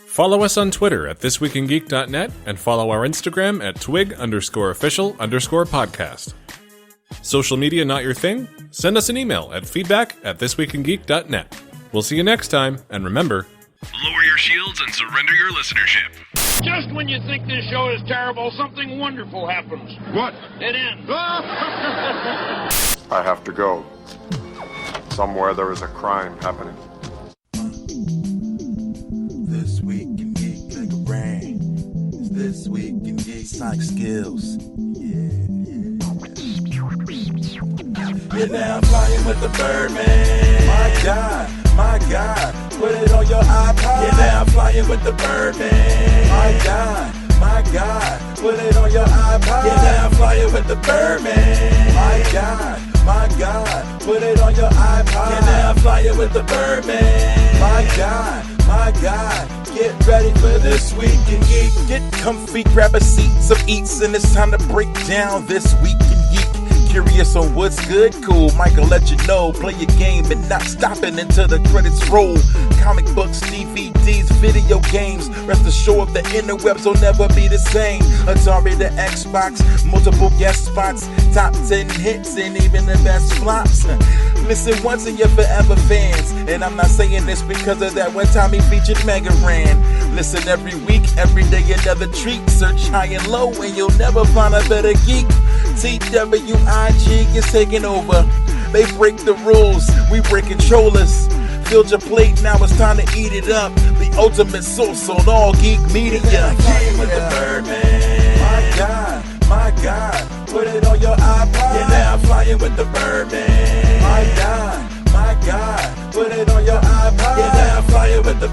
Follow us on Twitter at ThisWeekInGeek.net and follow our Instagram at twig_official_podcast. Social media not your thing? Send us an email at feedback@ThisWeekInGeek.net. We'll see you next time, and remember, Lower your shields and surrender your listenership. Just when you think this show is terrible, something wonderful happens. What? It ends. I have to go. Somewhere there is a crime happening. This week in Geek like a rain. This week in Geek Sonic skills. You're now flying with the Birdman. My God, put it on your iPod. You're now flying with the Birdman. My God, put it on your iPod. You're now flying with the Birdman. My God, put it on your iPod. You're now flying with the Birdman. My God, get ready for This Week in Geek. Get comfy, grab a seat, some eats, and it's time to break down This Week in Geek. Curious on what's good? Cool, Michael let you know. Play your game and not stopping until the credits roll. Comic books, DVDs, video games. Rest assured the interwebs will never be the same. Atari to Xbox, multiple guest spots, top 10 hits, and even the best flops. Listen once and you're forever fans. And I'm not saying this because of that one time he featured Mega Ran. Listen every week, every day another treat. Search high and low and you'll never find a better geek. TWIG is taking over. They break the rules, we break controllers. Filled your plate, now it's time to eat it up. The ultimate source on all geek media. Flying with the Birdman. My God, put it on your iPod. You're now flying with the Birdman. My God, put it on your iPod. You're now flying with the